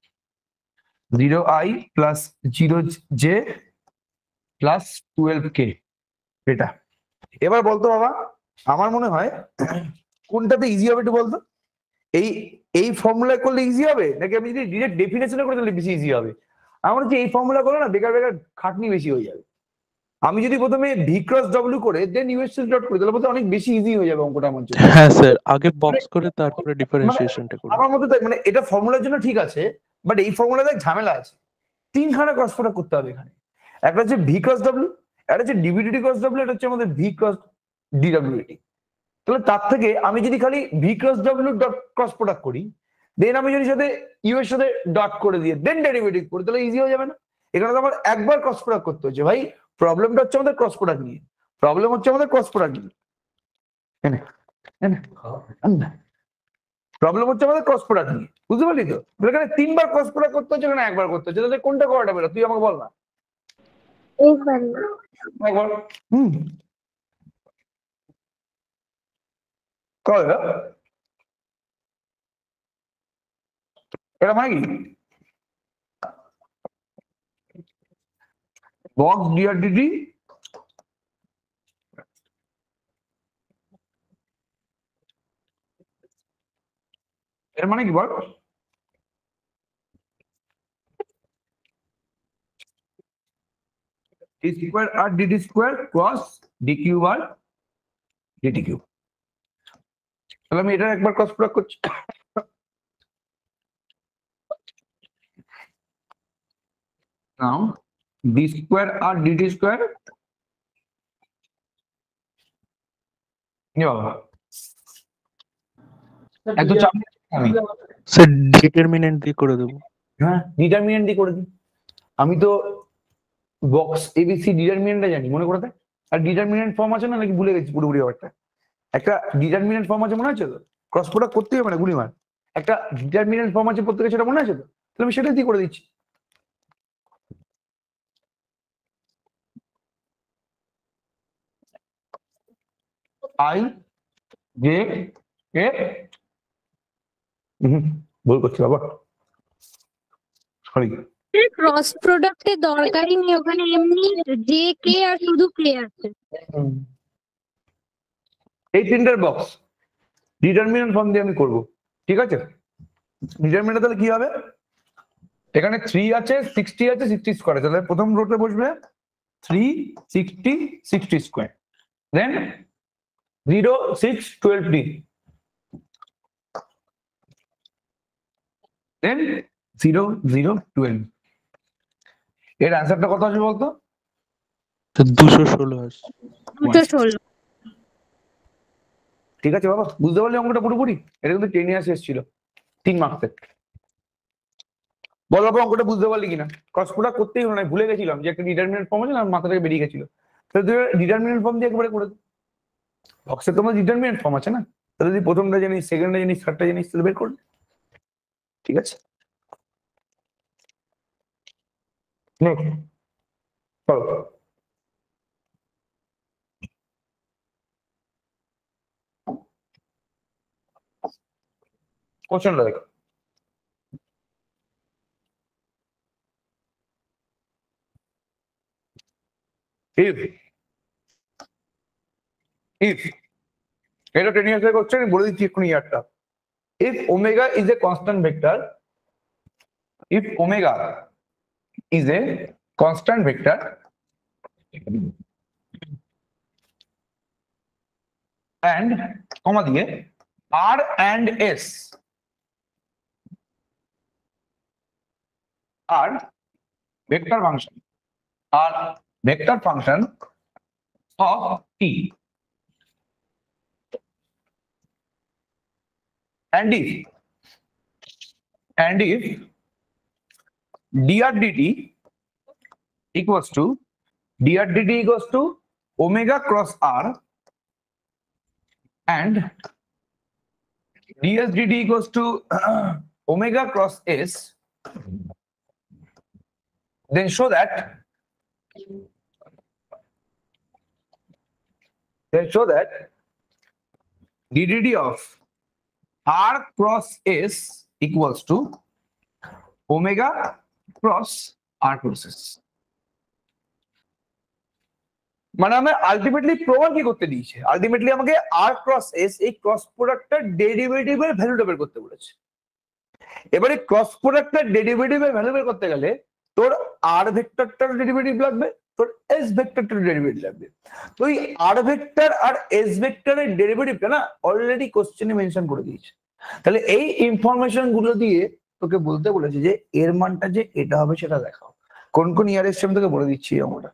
0i plus 0j plus 12k, এটা। এবার বলতো বাবা, আমার মনে হয় কোনটাতে ইজি হবে একটু বলতো, এই ফর্মুলা করলে ইজি হবে নাকি আমি যদি ডিরেক্ট ডেফিনেশনে করে দিলে বেশি ইজি হবে? আমার হচ্ছে এই ফর্মুলা করলে না বেকার বেকার খাটনি বেশি হয়ে যাবে, আমি যদি প্রথমে ভি ক্রস ডব্লিউ করে দেন ইউএসএল ডট করি তাহলে বোধহয় অনেক বেশি ইজি হয়ে যাবে অঙ্কটা আমার জন্য। হ্যাঁ স্যার, আগে বক্স করে তারপরে ডিফারেন্সিয়েশনটা করুন। আমার মতে তাই, মানে এটা ফর্মুলার জন্য ঠিক আছে, বাট এই ফর্মুলাতে ঝামেলা আছে। তিনখানা ক্রস প্রোডাক্ট করতে হবে এখানে। একটা হচ্ছে ভি ক্রস ডব্লিউ, একটা হচ্ছে ডিভিডিটি ক্রস ডব্লিউ, এটা হচ্ছে আমাদের ভি ক্রস ডিডব্লিউটি। তাহলে তার থেকে আমি যদি খালি V cross W dot cross product করি, দেন আমি যদি সাথে ইউ এর সাথে ডট করে দিয়ে দেন ডেরিভেটিভ করি, তাহলে ইজি হয়ে যাবে না? এখানে তো আমার একবার ক্রস প্রোডাক্ট করতে হচ্ছে ভাই। প্রবলেমটা হচ্ছে আমাদের ক্রস প্রোডাক্ট নিয়ে, প্রবলেম হচ্ছে আমাদের ক্রস প্রোডাক্ট নিয়ে, প্রবলেম হচ্ছে আমাদের ক্রস প্রোডাক্ট নিয়ে, বুঝতে পারলি তো? এখানে তিনবার ক্রস প্রোডাক্ট করতে হচ্ছে, এখানে একবার করতে হচ্ছে, তাহলে কোনটা করাটা বেরো? তুই আমাকে বল না। একবার এটা মানে কি বক্স ডিআরডিটি এর মানে কি বল? D square r dt square cross d cube r dt cube. তাহলে আমি এটা একবার ক্রস প্রোডাক্ট করছি। Now d square r dt square এত চাপ আমি স্যার ডিটারমিনেন্ট দিয়ে করে দেবো। হ্যাঁ ডিটারমিনেন্ট দিয়ে করে দিই। আমি তো বক্স এবিসি ডিটারমিনেন্টটা জানি, মনে করে দেয়। আর ডিটারমিনেন্ট ফর্ম আছে না, নাকি ভুলে গেছি পুরোপুরি ব্যাপারটা? একটা ডিটারমিনেন্ট ফর্ম আছে, মনে আছে তো? ক্রস প্রোডাক্ট করতে হবে মানে গুলিমার একটা ডিটারমিনেন্ট ফর্ম আছে প্রত্যেকের, সেটা মনে আছে তো? তাহলে আমি সেটা দিয়ে করে দিচ্ছি। আই জে কে ভুল করছি বাবা, সরি। ক্রস প্রোডাক্টের দরকারই নেই, ওখানে এমনি জে কে আর শুধু কে আছে। এই তিনটার বক্স ডিটারমিনেন্ট ফর্ম দিয়ে আমি করব, ঠিক আছে? ডিটারমিনেন্ট তাহলে কি হবে? এখানে 3 আছে, 60 আছে, 60 স্কোয়ার আছে। তাহলে প্রথম রোতে বসবে 3 60 60 স্কোয়ার, দেন 0 6 12d, দেন 0 0 12। এর অ্যান্সারটা কত আসবে বলতো? 216 আসছে। 216। ঠিক আছে বাবা, বুঝতে পারলি অঙ্কটা পুরোপুরি? এটা কিন্তু 10 ইয়ার্স এসেছিল 3 মার্কসের। বল বাবা অঙ্কটা বুঝতে পারলি কিনা? ক্রস প্রোডাক্ট করতেই হলো না, ভুলে গেছিলাম যে একটা ডিটারমিনেন্ট ফর্ম আছে না, আমার মাথা থেকে বেরিয়ে গেছিল। তাহলে তুই ডিটারমিনেন্ট ফর্ম দিয়ে একবারে করে দে। বক্সে তোমার ডিটারমিনেন্ট ফর্ম আছে না, তাহলে যদি প্রথমটা জানিস, সেকেন্ডটা জানিস, থার্ডটা জানিস, তাহলে বের করবে। ঠিক আছে, চলো। কোশ্চেনটা দেখো। if এটা 10 ইয়ার্স এর কোশ্চেন, বলে দিচ্ছি এক্ষুনি ইয়ারটা। if omega is a constant vector, if omega is a constant vector and comma দিয়ে r and s are vector function of t, and if dr dt equals to omega cross r and ds dt equals to omega cross s, then show that ddt of r cross s equals to omega cross r cross s। মানে আমি ultimately প্রমাণ কি করতে দিয়েছে? Ultimately আমাকে r cross s এই cross প্রোডাক্টটার ডেরিভেটিভের ভ্যালুটা বের করতে বলেছে। এবারে ক্রস প্রোডাক্টটার ডেরিভেটিভের ভ্যালু বের করতে গেলে তোর r ভেক্টরটার ডেরিভেটিভ লাগবে, তোর এস ভেক্টরটার ডেরিভেটিভ লাগবে। তো এই আর ভেক্টর আর এস ভেক্টরের ডেরিভেটিভটা না অলরেডি কোশ্চেনে মেনশন করে দিয়েছে। তাহলে এই ইনফরমেশন গুলো দিয়ে তোকে বলতে বলেছে যে এর মানটা যে এটা হবে সেটা দেখাও। কোন কোন ইয়ার এসছে আমি তোকে বলে দিচ্ছি এই অঙ্কটা।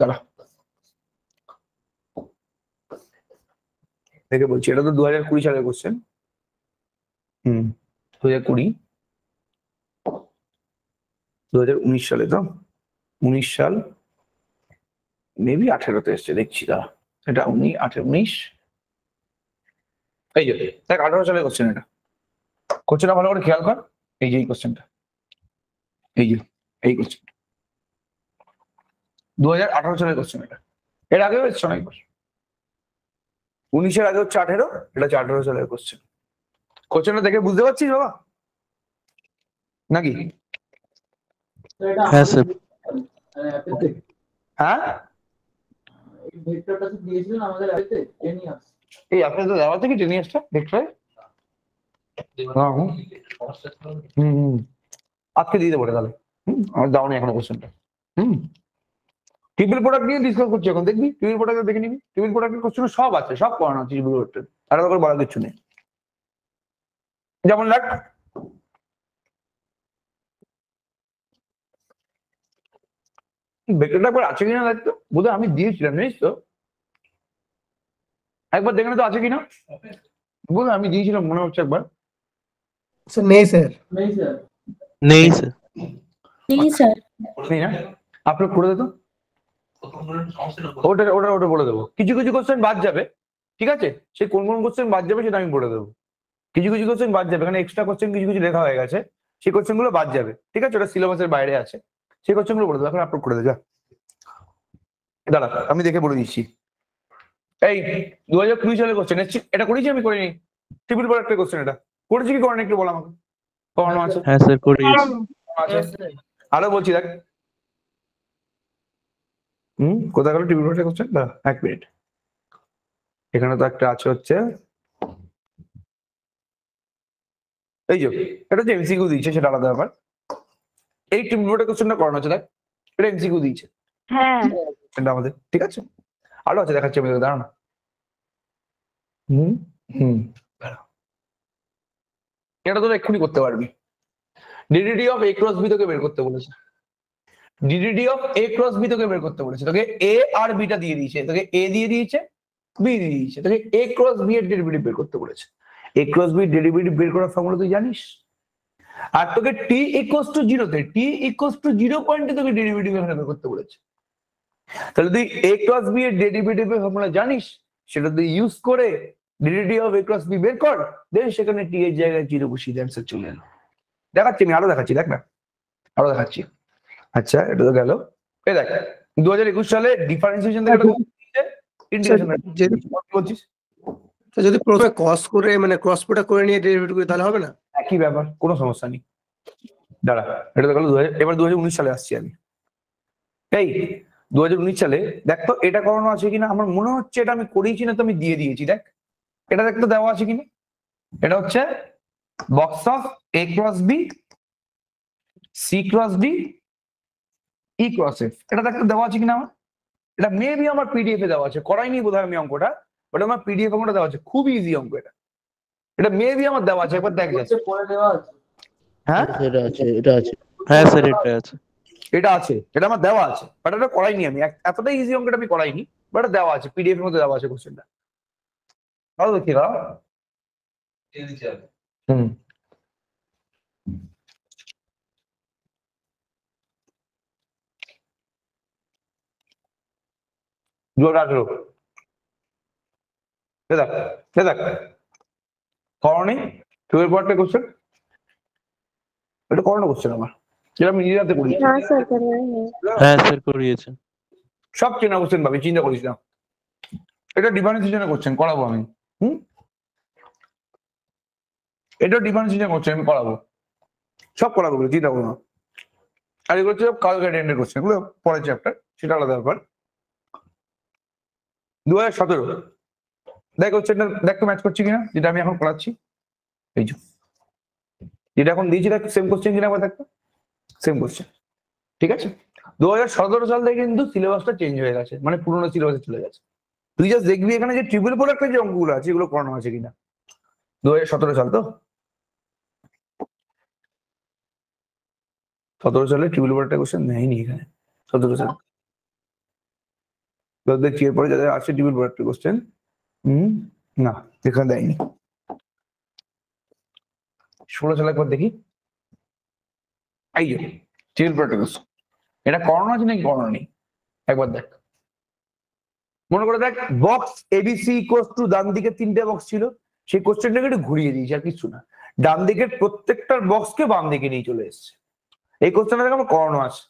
দাঁড়া দেখে বলছি, এটা তো 2020 সালের কোশ্চেন। 2020, 2019 সালে, তো 19 সাল মেবি 18তে এসছে দেখছি। দাঁড়া, এটা 19, এই যে দেখ 18 সালের কোশ্চেন। এটা কোশ্চেনটা ভালো করে খেয়াল কর, এই যে এই কোশ্চেনটা, এই যে এই কোশ্চেন 2018 সালের কোশ্চেন। এর আগেও এসছে অনেকবার। 19-এর আগে হচ্ছে 18, এটা হচ্ছে 18 সালের কোশ্চেন। কোশ্চেনটা দেখে বুঝতে পারছিস বাবা নাকি? হ্যাঁ স্যার। হ্যাঁ, এই ভেক্টরটা তো দিয়েছিলেন আমাদের অ্যাপে 10 ইয়ার্স। এই আপনার তো দেওয়া থেকে টেনে আসটা ভেক্টর। আজকে দিয়ে দেবো তাহলে। আমার দাও না এখনো কোশ্চেনটা। ট্রিপল প্রোডাক্ট নিয়ে ডিসকাস করছি এখন, দেখবি ট্রিপল প্রোডাক্ট দেখে নিবি। ট্রিপল প্রোডাক্টের কোশ্চেন সব আছে, সব পড়ানো আছে ট্রিপল প্রোডাক্টের, আলাদা করে বলার কিছু নেই। যেমন লাগ ভেক্টরটা একবার আছে কিনা দেখতো, বোধহয় আমি দিয়েছিলাম জানিস তো, একবার দেখে তো আছে কিনা, বোধহয় আমি দিয়েছিলাম মনে হচ্ছে একবার। নেই স্যার। नहीं सर। নেই স্যার। নেই না, আপলোড করে দেতো। ওটা ওটা ওটা বলে দেবো। কিছু কিছু কোশ্চেন বাদ যাবে, ঠিক আছে? সেই কোন কোন কোশ্চেন বাদ যাবে সেটা আমি বলে দেবো। কিছু কিছু কোশ্চেন বাদ যাবে, এখানে এক্সট্রা কোশ্চেন কিছু কিছু লেখা হয়ে গেছে, সেই কোশ্চেন গুলো বাদ যাবে, ঠিক আছে? ওটা সিলেবাসের বাইরে আছে, সেই কোশ্চেন গুলো বলে দেবো। এখন আপলোড করে দেবো। দাঁড়া আমি দেখে বলে দিচ্ছি। এই 2020 সালের কোশ্চেন এসেছি, এটা করেছি আমি করিনি? ট্রিপল প্রোডাক্টের কোশ্চেন এটা করেছি কি করেনি একটু বল আমাকে। করানো আছে? হ্যাঁ স্যার করিয়েছি। আছে। আরো বলছি দেখ, কোথায় গেল ট্রিপল প্রোডাক্টের কোশ্চেন? দাঁড়া 1 মিনিট, এখানে তো একটা আছে হচ্ছে, এই যে এটা যে এমসিকিউ দিয়েছে সেটা আলাদা ব্যাপার। এই ট্রিপল প্রোডাক্টের কোশ্চেনটা করানো আছে দেখ, এটা এমসিকিউ দিয়েছে হ্যাঁ এটা আমাদের, ঠিক আছে? আরো আছে দেখাচ্ছি আমি, দাঁড়া না। এটা তোরা এক্ষুনি করতে পারবি। ডিডিডি অফ এ ক্রস বি তোকে বের করতে বলেছে। ডিডিডি অফ এ ক্রস বি তোকে বের করতে বলেছে। তোকে এ আর বিটা দিয়ে দিয়েছে, তোকে এ দিয়ে দিয়েছে, বি দিয়ে দিয়েছে, তোকে এ ক্রস বি এর ডেরিভেটিভ বের করতে বলেছে। এ ক্রস বি ডেরিভেটিভ বের করার ফর্মুলা তুই জানিস। আর তোকে টি ইকুয়ালস টু 0 তে, টি ইকুয়ালস টু 0 পয়েন্টে তোকে ডেরিভেটিভ এখানে বের করতে বলেছে। তাহলে তুই এ ক্রস বি এর ডেরিভেটিভের ফর্মুলা জানিস, সেটা তুই ইউজ করে ডিডিডি অফ এ ক্রস বি বের কর, দেন সেখানে টি এর জায়গায় 0 বসিয়ে দিয়ে অ্যান্সার চলে এলো। দেখাচ্ছি আমি, আরো দেখাচ্ছি, দেখ না আরো দেখাচ্ছি। আচ্ছা এটা তো গেল। এই দেখ 2021 সালে ডিফারেন্সিয়েশন থেকে ইন্টিগ্রেশন বলছিস। যদি প্রথমে ক্রস করে মানে ক্রস প্রোডাক্ট করে নিয়ে ডেরিভেটিভ করি তাহলে হবে না? একই ব্যাপার, কোনো সমস্যা নেই। দাঁড়া এটা তো গেল এবার 2019 সালে আসছি আমি। এই 2019 সালে দেখ তো এটা করানো আছে কিনা, আমার মনে হচ্ছে এটা আমি করিয়েছি না, তো আমি দিয়ে দিয়েছি। দেখ এটা দেখ তো দেওয়া আছে কিনা। এটা হচ্ছে box of A cross B, C cross D, E cross F. এটা দেখ তো দেওয়া আছে কিনা আমার। এটা মেবি আমার পিডিএফ এ দেওয়া আছে, করাইনি বোধহয় আমি অঙ্কটা, বাট আমার পিডিএফ অঙ্কটা দেওয়া আছে। খুব ইজি অঙ্ক এটা, এটা মেবি আমার দেওয়া আছে, একবার দেখ যাচ্ছে। পরে দেওয়া আছে। হ্যাঁ এটা আছে, এটা আছে। হ্যাঁ স্যার এটা আছে। এটা আছে, এটা আমার দেওয়া আছে, বাট এটা করাইনি আমি। এতটাই ইজি অঙ্কটা আমি করাইনি, বাট দেওয়া আছে, পিডিএফ এর মধ্যে দেওয়া আছে কোশ্চেনটা। তাহলে দেখি না। হুম করনি 12 পার্টের কোশ্চেন, এটা করোনা কোশ্চেন আমার, যেটা আমি নিজের হাতে করি। হ্যাঁ স্যার করিয়েছেন। সব চেনা কোশ্চেন পাবি, চিন্তা করিস না। এটা ডিফারেন্সিয়েশনের কোশ্চেন করাবো আমি। এটা ডিফারেন্সিয়েশন কোশ্চেন আমি করাবো, সব করাবো, চিন্তা করো না। আর এগুলো হচ্ছে কাল গ্রেডিয়েন্টের কোশ্চেন, এগুলো পরের চ্যাপ্টার, সেটা আলাদা ব্যাপার। 2017 দেখ কোশ্চেনটা দেখ তো ম্যাচ করছি কিনা, যেটা আমি এখন পড়াচ্ছি। এই যে যেটা এখন দিয়েছি দেখ সেম কোশ্চেন কিনা, একবার দেখ সেম কোশ্চেন। ঠিক আছে? 2017 সাল থেকে কিন্তু সিলেবাসটা চেঞ্জ হয়ে গেছে, মানে পুরোনো সিলেবাসে চলে গেছে। তুই জাস্ট দেখবি এখানে যে ট্রিপল প্রোডাক্টের যে অঙ্কগুলো আছে এগুলো করানো আছে কিনা। 2017 সাল তো 17 সালে ট্রিপল প্রোডাক্টের কোশ্চেন নেয়নি এখানে। 17 সাল দেখছি এরপরে যাদের আছে ট্রিপল প্রোডাক্টের কোশ্চেন, না এখানে দেয়নি। 16 সালে একবার দেখি, এই যে ট্রিপল প্রোডাক্টের কোশ্চেন, এটা করানো আছে নাকি করানো নেই একবার দেখ। মনে করে দেখ, বক্স এবিসি ইকুয়ালস টু ডান দিকে 3টে বক্স ছিল, সেই কোশ্চেনটাকে একটু ঘুরিয়ে দিয়েছি আর কিছু না। ডান দিকের প্রত্যেকটার বক্সকে বাম দিকে নিয়ে চলে এসেছে। এই কোশ্চেনটা দেখ আমার করানো আছে,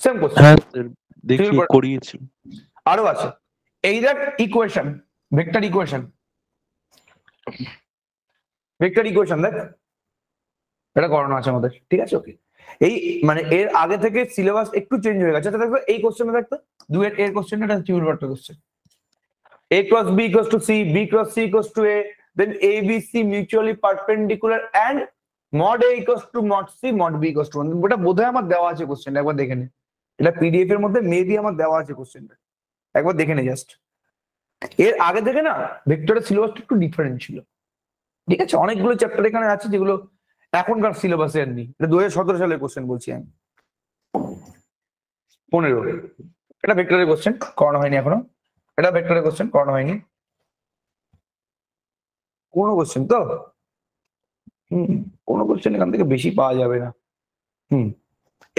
সেম কোশ্চেন। হ্যাঁ স্যার দেখি করিয়েছি। আরো আছে, এই দেখ equation, vector equation, vector equation দেখ, এটা করানো আছে আমাদের। ঠিক আছে, ওকে। এই মানে এর আগে থেকে সিলেবাস একটু চেঞ্জ হয়ে গেছে। দেখো এই কোশ্চেনটা দেখতো, 2 এর কোশ্চেনটা, এটা ট্রিপল প্রোডাক্টের question. a cross b equals to c, b cross c equals to a, then a b c mutually perpendicular and mod a equals to mod c, mod b equals to 1. এটা বোধহয় আমার দেওয়া আছে কোশ্চেনটা, একবার দেখে নে। এটা পিডিএফ এর মধ্যে মেবি আমার দেওয়া আছে কোশ্চেনটা, একবার দেখে নে জাস্ট। এর আগে থেকে না ভেক্টরের সিলেবাসটা একটু ডিফারেন্ট ছিল। ঠিক আছে, অনেকগুলো চ্যাপ্টার এখানে আছে যেগুলো এখনকার সিলেবাসে আর নেই। এটা 2017 সালের কোশ্চেন বলছি আমি। 15 এটা ভেক্টরের কোশ্চেন, করানো হয়নি এখনো। এটা ভেক্টরের কোশ্চেন, করানো হয়নি কোনো কোশ্চেন তো। কোনো কোশ্চেন এখান থেকে বেশি পাওয়া যাবে না।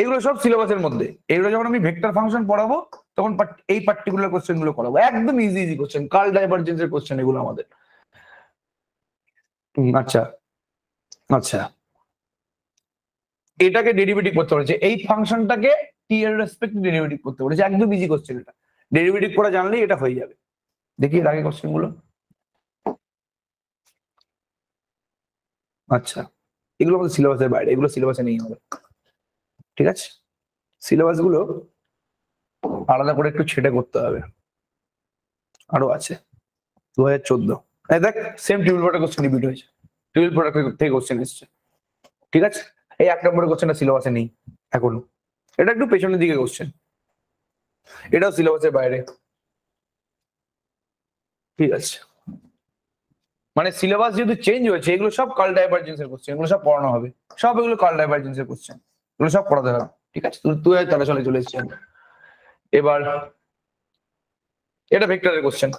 এগুলো সব সিলেবাসের মধ্যে। এগুলো যখন আমি ভেক্টর ফাংশন পড়াবো তখন এই পার্টিকুলার কোশ্চেন গুলো করাবো, একদম ইজি ইজি কোশ্চেন, কার্ল ডাইভারজেন্সের কোশ্চেন এগুলো আমাদের। আচ্ছা আচ্ছা, এটাকে ডেরিভেটিভ করতে বলেছে, এই ফাংশনটাকে টি এর রেসপেক্ট ডেরিভেটিভ করতে বলেছে, একদম ইজি কোশ্চেন। এটা ডেরিভেটিভ করা জানলেই এটা হয়ে যাবে। দেখি এর আগে কোশ্চেন গুলো। আচ্ছা, এগুলো আমাদের সিলেবাসের বাইরে, এগুলো সিলেবাসে নেই আমাদের। ঠিক আছে, সিলেবাস গুলো আলাদা করে একটু ছেটে করতে হবে। আরো আছে 2014, এই দেখ same triple product question repeat হয়েছে, ট্রিপল প্রোডাক্ট থেকে কোশ্চেন এসেছে। ঠিক আছে, এই 1 নম্বরের কোশ্চেনটা সিলেবাসে নেই এখনো, এটা একটু পেছনের দিকে কোশ্চেন, এটাও সিলেবাসের বাইরে। ঠিক আছে, মানে সিলেবাস যেহেতু চেঞ্জ হয়েছে, এগুলো সব কার্ল ডাইভারজেন্সের কোশ্চেন, এগুলো সব পড়ানো হবে, সব এগুলো কার্ল ডাইভারজেন্সের কোশ্চেন, এগুলো সব পড়াতে হবে। ঠিক আছে, তুই 13 সালে চলে এসেছিস। এবার এটা ভেক্টরের কোশ্চেন,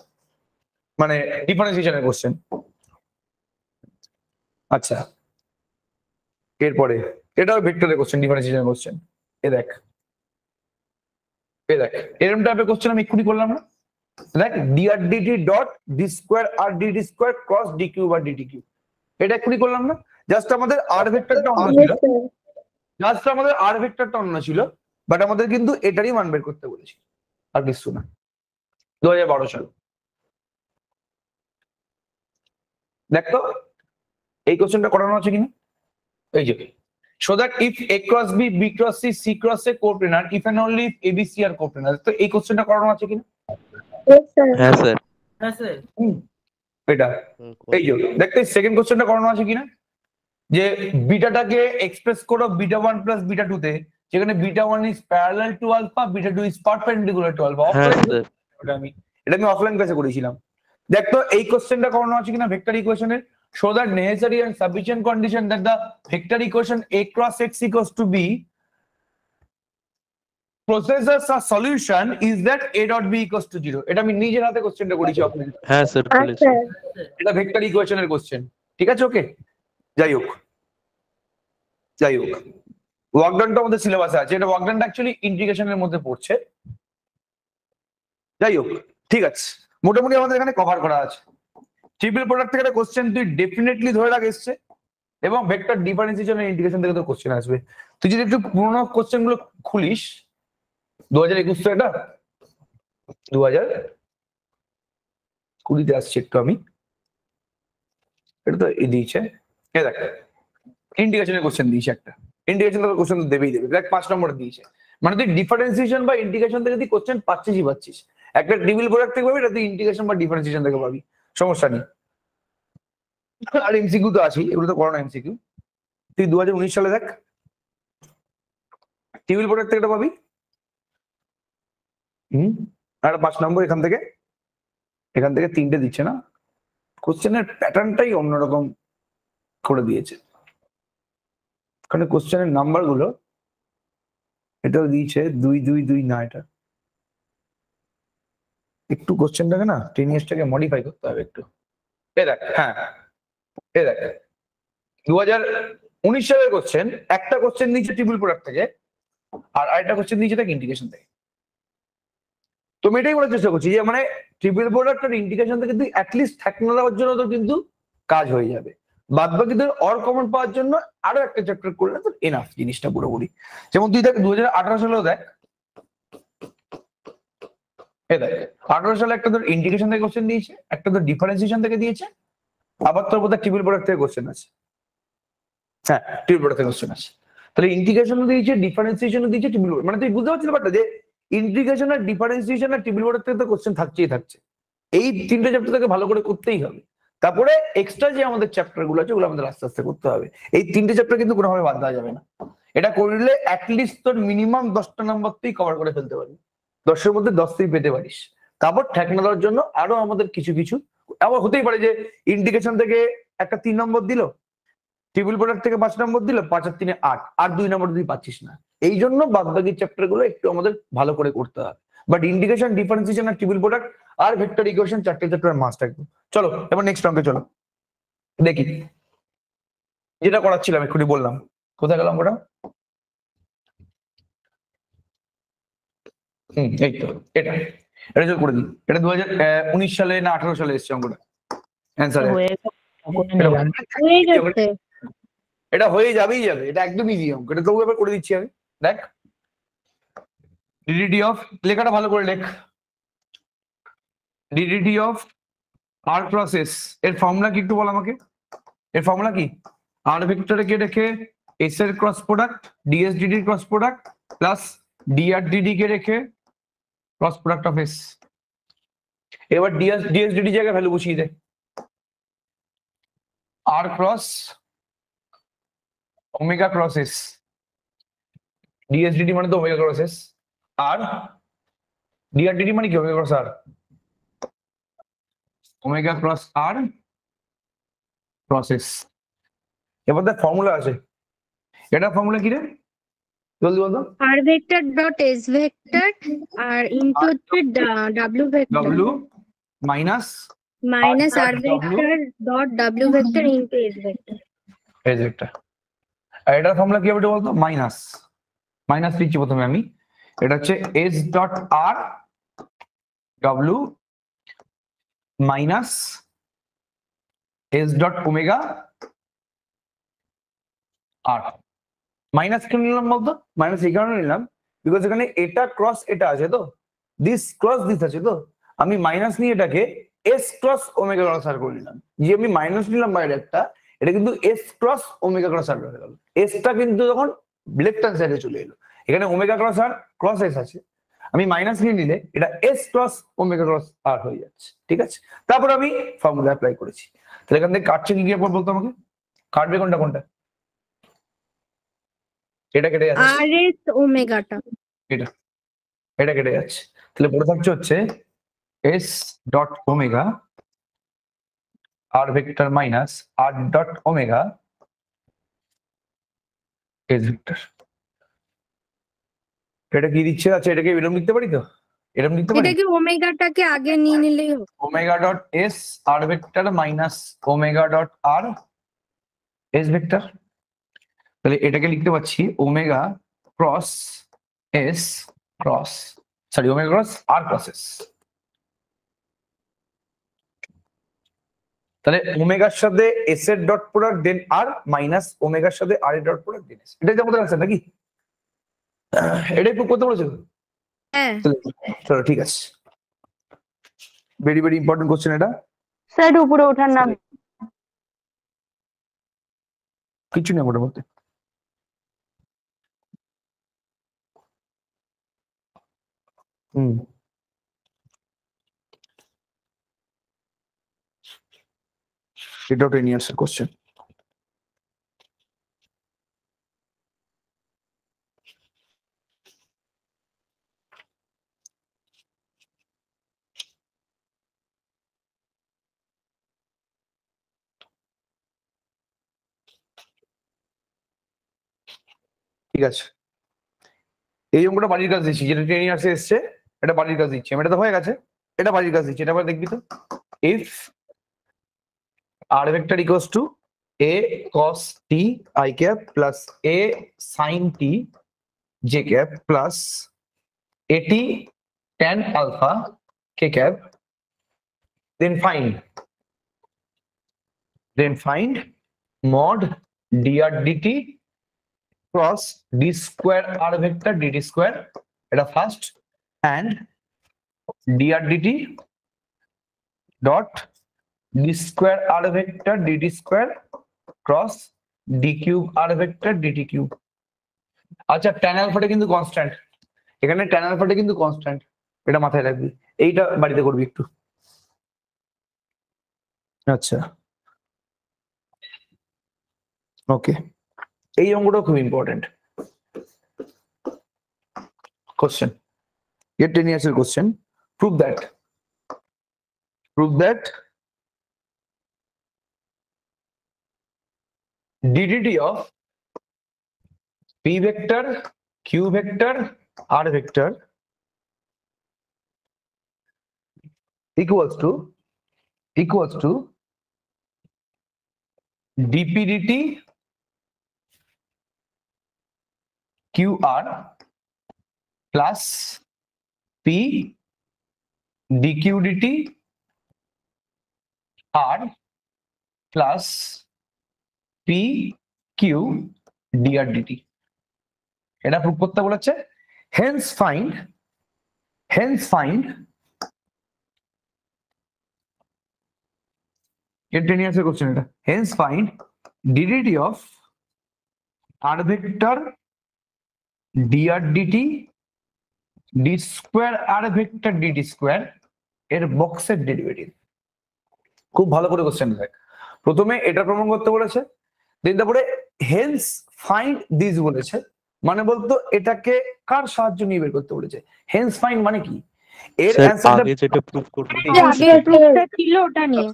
মানে ডিফারেন্সিয়েশনের কোশ্চেন। আচ্ছা, এরপরে এটাও ভেক্টরের কোশ্চেন, ডিফারেন্সিয়েশনের কোশ্চেন। এ দেখ এরকম টাইপের কোশ্চেন আমি এক্ষুনি করলাম না। দেখ dr/dt dot d square r dt square cross d cube r dt cube, এটা এক্ষুনি করলাম না। জাস্ট আমাদের আর ভেক্টরটা অন্য ছিল, বাট আমাদের কিন্তু এটারই মান বের করতে বলেছি, আর কিছু না। 2012 সাল। দেখ তো এই কোশ্চেনটা করানো আছে কিনা। এই যে, so that if a cross b, b cross c, c cross a coplanar, if and only if a b c are coplanar, তো এই কোশ্চেনটা করানো আছে কিনা। হ্যাঁ স্যার। হ্যাঁ স্যার। এটা এই যে দেখতে সেকেন্ড কোশ্চেনটা করানো আছে কিনা, যে বিটাটাকে এক্সপ্রেস করো বিটা 1 প্লাস বিটা 2 তে, যেখানে beta 1 is parallel to alpha, beta 2 is perpendicular to alpha. হ্যাঁ স্যার। এটা আমি অফলাইন ক্লাসে করেছিলাম। দেখ তো এই কোশ্চেনটা করানো আছে কিনা ভেক্টর ইকুয়েশনের। show that necessary and sufficient condition that the vector equation a cross x equals to b possesses a solution is that a dot b equals to 0. এটা আমি নিজের হাতে কোশ্চেনটা করেছি অফলাইন। হ্যাঁ স্যার বলেছি। এটা ভেক্টর ইকুয়েশনের কোশ্চেন। ঠিক আছে, ওকে। যাই হোক ওয়ার্কডাউনটা আমাদের সিলেবাসে আছে, এটা ওয়ার্কডাউনটা অ্যাকচুয়ালি ইন্টিগ্রেশনের মধ্যে পড়ছে। যাই হোক, ঠিক আছে, মোটামুটি আমাদের এখানে কভার করা আছে। ট্রিপল প্রোডাক্ট থেকে একটা কোশ্চেন তুই ডেফিনেটলি ধরে রাখ এসছে, এবং ভেক্টর ডিফারেন্সিয়েশন এন্ড ইন্টিগ্রেশন থেকে তোর কোশ্চেন আসবে। তুই যদি একটু পুরোনো কোশ্চেন গুলো খুলিস, 2021 তো, এটা 2020 আসছে একটু, আমি এটা তো দিয়েছে, এ দেখ ইন্টিগ্রেশনের কোশ্চেন দিয়েছে একটা, ইন্টিগ্রেশন থেকে কোশ্চেন তো দেবেই দেবে। দেখ 5 নম্বর দিয়েছে, মানে তুই ডিফারেন্সিয়েশন বা ইন্টিগ্রেশন থেকে তুই কোশ্চেন পাচ্ছিস। একটা ট্রিপল প্রোডাক্ট থেকে পাবি, এটা তুই ইন্টিগ্রেশন বা ডিফারেন্সিয়েশন থেকে পাবি, সমস্যা নেই। আর এমসিকিউ তো আছেই, এগুলো তো করোনা এমসিকিউ। তুই 2019 সালে দেখ, টেবিল প্রোডাক্ট থেকে এটা পাবি। আর 5 নম্বর এখান থেকে 3টে দিচ্ছে না, কোশ্চেনের প্যাটার্নটাই অন্যরকম করে দিয়েছে। ওখানে কোশ্চেনের নাম্বার গুলো এটাও দিয়েছে 2-2-2 না, এটা একটু কোশ্চেনটাকে না 10 ইয়ার্সটাকে মডিফাই করতে হবে একটু। এ দেখ, হ্যাঁ এ দেখ 2019 সালের কোশ্চেন, একটা কোশ্চেন দিয়েছে টেবিল প্রোডাক্ট থেকে আর আরেকটা কোশ্চেন দিয়েছে দেখ ইন্টিগ্রেশন থেকে। তো আমি এটাই বলার চেষ্টা করছি যে মানে টেবিল প্রোডাক্ট আর ইন্টিগ্রেশন থেকে তুই অ্যাটলিস্ট থাকনা দেওয়ার জন্য তো কিন্তু কাজ হয়ে যাবে। বাদ বাকি তোর অর কমন পাওয়ার জন্য আরো একটা চ্যাপ্টার করলে তোর এনাফ জিনিসটা পুরোপুরি। যেমন তুই দেখ 2018 সালেও দেখ, এ দেখ 18 সালে একটা তোর ইন্টিগ্রেশন থেকে কোশ্চেন দিয়েছে, একটা তোর ডিফারেন্সিয়েশন থেকে দিয়েছে, আবার তোর বোধহয় টেবিল প্রোডাক্ট থেকে কোশ্চেন আছে। হ্যাঁ টেবিল প্রোডাক্ট থেকে কোশ্চেন আছে। তাহলে ইন্টিগ্রেশনও দিয়েছে, ডিফারেন্সিয়েশনও দিয়েছে, টেবিল মানে তুই বুঝতে পারছিস ব্যাপারটা যে ইন্টিগ্রেশন আর ডিফারেন্সিয়েশন আর টেবিল প্রোডাক্ট থেকে তো কোশ্চেন থাকছেই থাকছে। এই 3টে চ্যাপ্টার থেকে ভালো করে করতেই হবে। তারপরে এক্সট্রা যে আমাদের চ্যাপ্টার গুলো আছে ওগুলো আমাদের আস্তে আস্তে করতে হবে। এই 3টে চ্যাপ্টার কিন্তু কোনোভাবে বাদ দেওয়া যাবে না। এটা করলে অ্যাটলিস্ট তোর মিনিমাম 10টা নাম্বার তুই কভার করে ফেলতে পারবি, 10-এর মধ্যে 10 তুই পেতে পারিস। তারপর ঠেকনা দেওয়ার জন্য আরো আমাদের কিছু আবার হতেই পারে যে ইন্টিগ্রেশন থেকে একটা 3 নম্বর দিল, টেবিল প্রোডাক্ট থেকে 5 নম্বর দিল, 5 আর 3 8, আর 2 নম্বর তুই পাচ্ছিস না। এই জন্য বাদ বাকি চ্যাপ্টার গুলো একটু আমাদের ভালো করে করতে হবে। বাট ইন্টিগ্রেশন, ডিফারেন্সিয়েশন আর টেবিল প্রোডাক্ট আর ভেক্টর ইকুয়েশন 4টে চ্যাপ্টার মাস্ট একদম। চলো এবার নেক্সট অঙ্কে চলো দেখি, যেটা করাচ্ছিলাম এক্ষুনি বললাম, কোথায় গেলাম ওটা? এই তো এটা রেজাল্ট করে দিই। এটা 2019 সালে না 18 সালে এসছে অঙ্কটা অ্যান্সার। হয়ে গেছে। এটা হয়ে যাবেই যাবে, এটা একদম ইজি অঙ্ক। এটা তবু এবার করে দিচ্ছি আমি। দেখ ডিডিটি অফ, লেখাটা ভালো করে লেখ, d d t of R cross S এর ফর্মুলা কি একটু বল আমাকে। এর ফর্মুলা কি? আর ভেক্টরে কে রেখে এস এর cross product, ds dd cross product plus dr dd কে রেখে ক্রস প্রোডাক্ট অফ এস। এবার ডিএস ডিডি জায়গায় ভ্যালু বসিয়ে দে। R cross omega cross s, ds dd মানে তো ওমেগা ক্রস এস, আর ডিআর ডিডি মানে কি? Omega cross r, omega cross r cross s. এবার দেখ ফর্মুলা আছে, এটা ফর্মুলা কি রে জলদি বল তো। R vector dot S vector আর ইনটু হচ্ছে W vector, W minus minus R vector dot W vector into S vector. S vector. আর এটার ফর্মুলা কি হবে বলতো? মাইনাস লিখছি প্রথমে আমি। এটা হচ্ছে এস ডট আর ডব্লিউ minus s dot omega r. Minus কেন নিলাম বলতো? মাইনাস এই কারণে নিলাম বিকজ এখানে এটা ক্রস এটা আছে, তো দিস ক্রস দিস আছে, তো আমি মাইনাস নিয়ে এটাকে এস ক্রস ওমেগা ক্রস আর করে নিলাম। যে আমি মাইনাস নিলাম বাইরে একটা, এটা কিন্তু এস ক্রস ওমেগা ক্রস আর হয়ে গেল। এসটা কিন্তু তখন লেফট হ্যান্ড সাইডে চলে এলো, এখানে omega cross r cross S আছে, আমি মাইনাস নিয়ে নিলে এটা এস ক্রস ওমেগা ক্রস আর হয়ে যাচ্ছে। ঠিক আছে, তারপর আমি ফর্মুলা অ্যাপ্লাই করেছি। তাহলে এখান থেকে কাটছে কি গিয়ে বলতো আমাকে, কাটবে কোনটা কোনটা? এটা কেটে যাচ্ছে, আর এস ওমেগাটা এটা কেটে যাচ্ছে। তাহলে পড়ে থাকছে হচ্ছে s dot omega r vector minus r dot omega s vector. এটা কি দিচ্ছে? আচ্ছা এটাকে এরকম লিখতে পারি, তো এরকম লিখতে পারি, এটাকে ওমেগাটাকে আগে নিয়ে নিলেই হবে। Omega dot s r vector minus omega dot r s vector. তাহলে এটাকে লিখতে পাচ্ছি omega cross s cross omega cross r cross s. তাহলে ওমেগার সাথে এস এর dot product then r minus ওমেগার সাথে আর এর ডট প্রোডাক্ট দেন এস। এটাই আমাদের আছে নাকি? এটাই প্রুভ করতে বলেছিল। হ্যাঁ চলো ঠিক আছে, ভেরি ভেরি ইম্পর্টেন্ট কোশ্চেন এটা। স্যার উপরে ওঠার নাম কিছু নেই ওটার মধ্যে। এটাও 10 years এর কোশ্চেন। ঠিক আছে, এই অঙ্কটা বাড়ির কাজ দিচ্ছি, যেটা 10 ইয়ার্সে এসছে, এটা বাড়ির কাজ দিচ্ছি আমি, এটা তো হয়ে গেছে, এটা বাড়ির কাজ দিচ্ছি, এটা আবার দেখবি তো। If r vector equals to a cos t I cap plus a sin t j cap plus at tan alpha k cap, then find mod dr dt cross d square r vector dt square, এটা first, and dr dt dot d square r vector dt square cross d cube r vector dt cube। আচ্ছা tan আলফাটা কিন্তু constant, এখানে tan আলফাটা কিন্তু constant, এটা মাথায় রাখবি, এইটা বাড়িতে করবি একটু। আচ্ছা ওকে, এই অঙ্কটা খুব important question, get 10 years question, prove that ddt of p vector q vector r vector equals to dp dt qr plus p dq dt r plus p q dr dt, এটা প্রুফ করতে বলেছে। hence find get 10 years question, এটা hence find ddt of r vector dr dt d square r vector dt square এর বক্সের derivative. খুব ভালো করে question দেখ, প্রথমে এটা প্রমাণ করতে বলেছে, দেন তারপরে হেন্স ফাইন্ড দিস বলেছে, মানে বলতো এটাকে কার সাহায্য নিয়ে বের করতে বলেছে। হেন্স ফাইন্ড মানে কি, এর অ্যানসারটা আগে যেটা প্রুফ করব আগে প্রুফটা ছিল ওটা নিয়ে,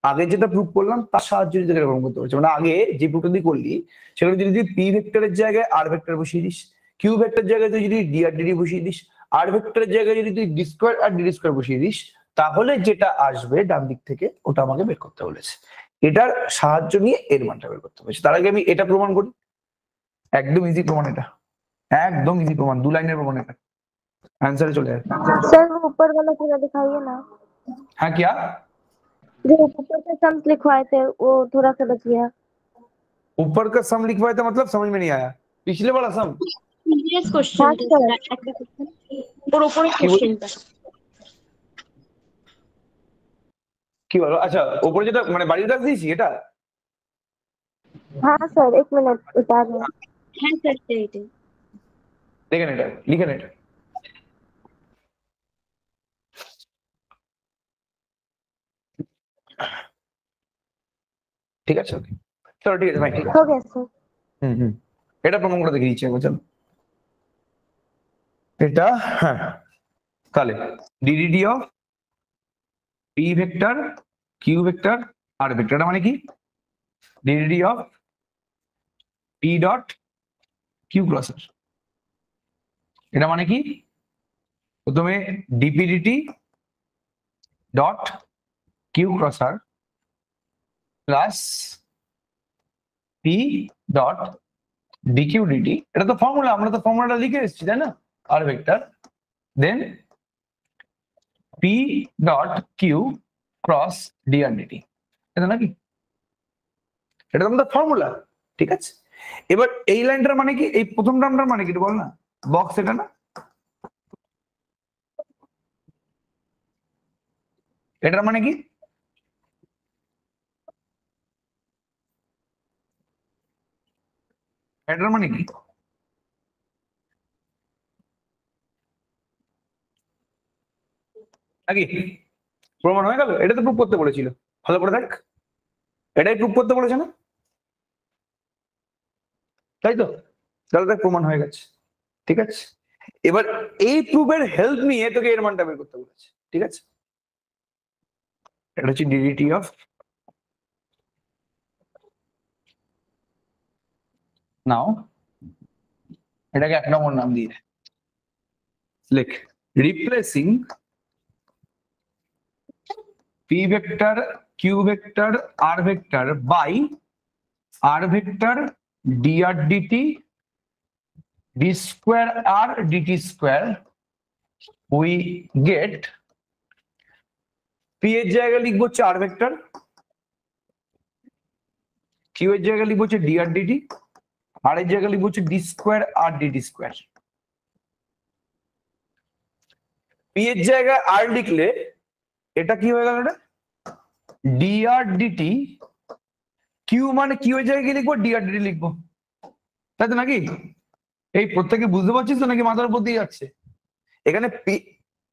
আগে যেটা প্রুফ করলাম তার সাহায্য নিয়ে এটা প্রমাণ করতে বলেছে, মানে আগে যে প্রুফটা দিয়ে করলি সেখানে যদি পি ভেক্টরের জায়গায় আর ভেক্টর বসিয়ে দিস, কিউ ভেক্টরের জায়গায় তুই যদি ডি আর ডিডি বসিয়ে দিস, আর ভেক্টরের জায়গায় যদি তুই D square r dd square বসিয়ে দিস, তাহলে যেটা আসবে ডান দিক থেকে ওটা আমাকে বের করতে বলেছে। এটার সাহায্য নিয়ে এর মানটা বের করতে বলেছে। তার আগে আমি এটা প্রমাণ করি, একদম ইজি প্রমাণ, এটা একদম ইজি প্রমাণ, 2 লাইনের প্রমাণ, এটা आंसर चले जाए। सर वो ऊपर वाला पूरा दिखाइए ना। हाँ क्या, जो ऊपर के सम्स लिखवाए थे वो थोड़ा सा बचिए। ऊपर का सम लिखवाया था मतलब समझ में नहीं आया, पिछले वाला सम প্রিভিয়াস কোশ্চেন ওর উপরে কোশ্চেনটা কি বলো। আচ্ছা উপরে যেটা মানে বাড়ির কাজ দিয়েছি এটা, हाँ सर 1 मिनट उतार रहे हैं। হ্যাঁ স্যার সেইটাই দেখেন এটা, লিখেন এটা, ঠিক আছে ওকে চলো ঠিক আছে ভাই, ঠিক আছে हो गया सर। এটা প্রমাণ করে দেখিয়ে দিচ্ছি একবার, চলো এটা, হ্যাঁ তাহলে ddd of p vector Q vector R vector, মানে কি ddd of p dot q cross r, এটা মানে কি প্রথমে dpdt dot q cross r plus p dot dqdt ডিটি, এটা তো ফর্মুলা, আমরা তো ফর্মুলাটা লিখে এসেছি তাই না, r vector then p dot q cross dr dt, এটা নাকি, এটা তো আমাদের ফর্মুলা, ঠিক আছে। এবার এই লাইনটার মানে কি, এই প্রথম টার্মটার মানে কি বল না, বক্স এটা না, এটার মানে কি, এটার মানে কি, নাকি প্রমাণ হয়ে গেল, এটা তো প্রুফ করতে বলেছিল, ভালো করে দেখ, এটাই প্রুফ করতে বলেছে না, তাই তো, তাহলে দেখ প্রমাণ হয়ে গেছে, ঠিক আছে। এবার এই প্রুফের হেল্প নিয়ে তোকে এর মানটা বের করতে বলেছে, ঠিক আছে। এটা হচ্ছে ডিডিটি অফ নাও এটাকে 1 নম্বর নাম দিয়ে লেখ, replacing P vector Q vector R vector by R vector dr dt d square r dt square, we get p এর জায়গায় লিখবো হচ্ছে r ভেক্টর, q এর জায়গায় লিখবো হচ্ছে dr dt, r এর জায়গায় লিখবো হচ্ছে d square r dt square। p এর জায়গায় r লিখলে এটা কি হয়ে গেল, এটা dr dt, q মানে q এর জায়গায় কি লিখবো, dr dt লিখবো, তাই তো নাকি? এই প্রত্যেকে বুঝতে পারছিস তো নাকি মাথার উপর দিয়ে যাচ্ছে? এখানে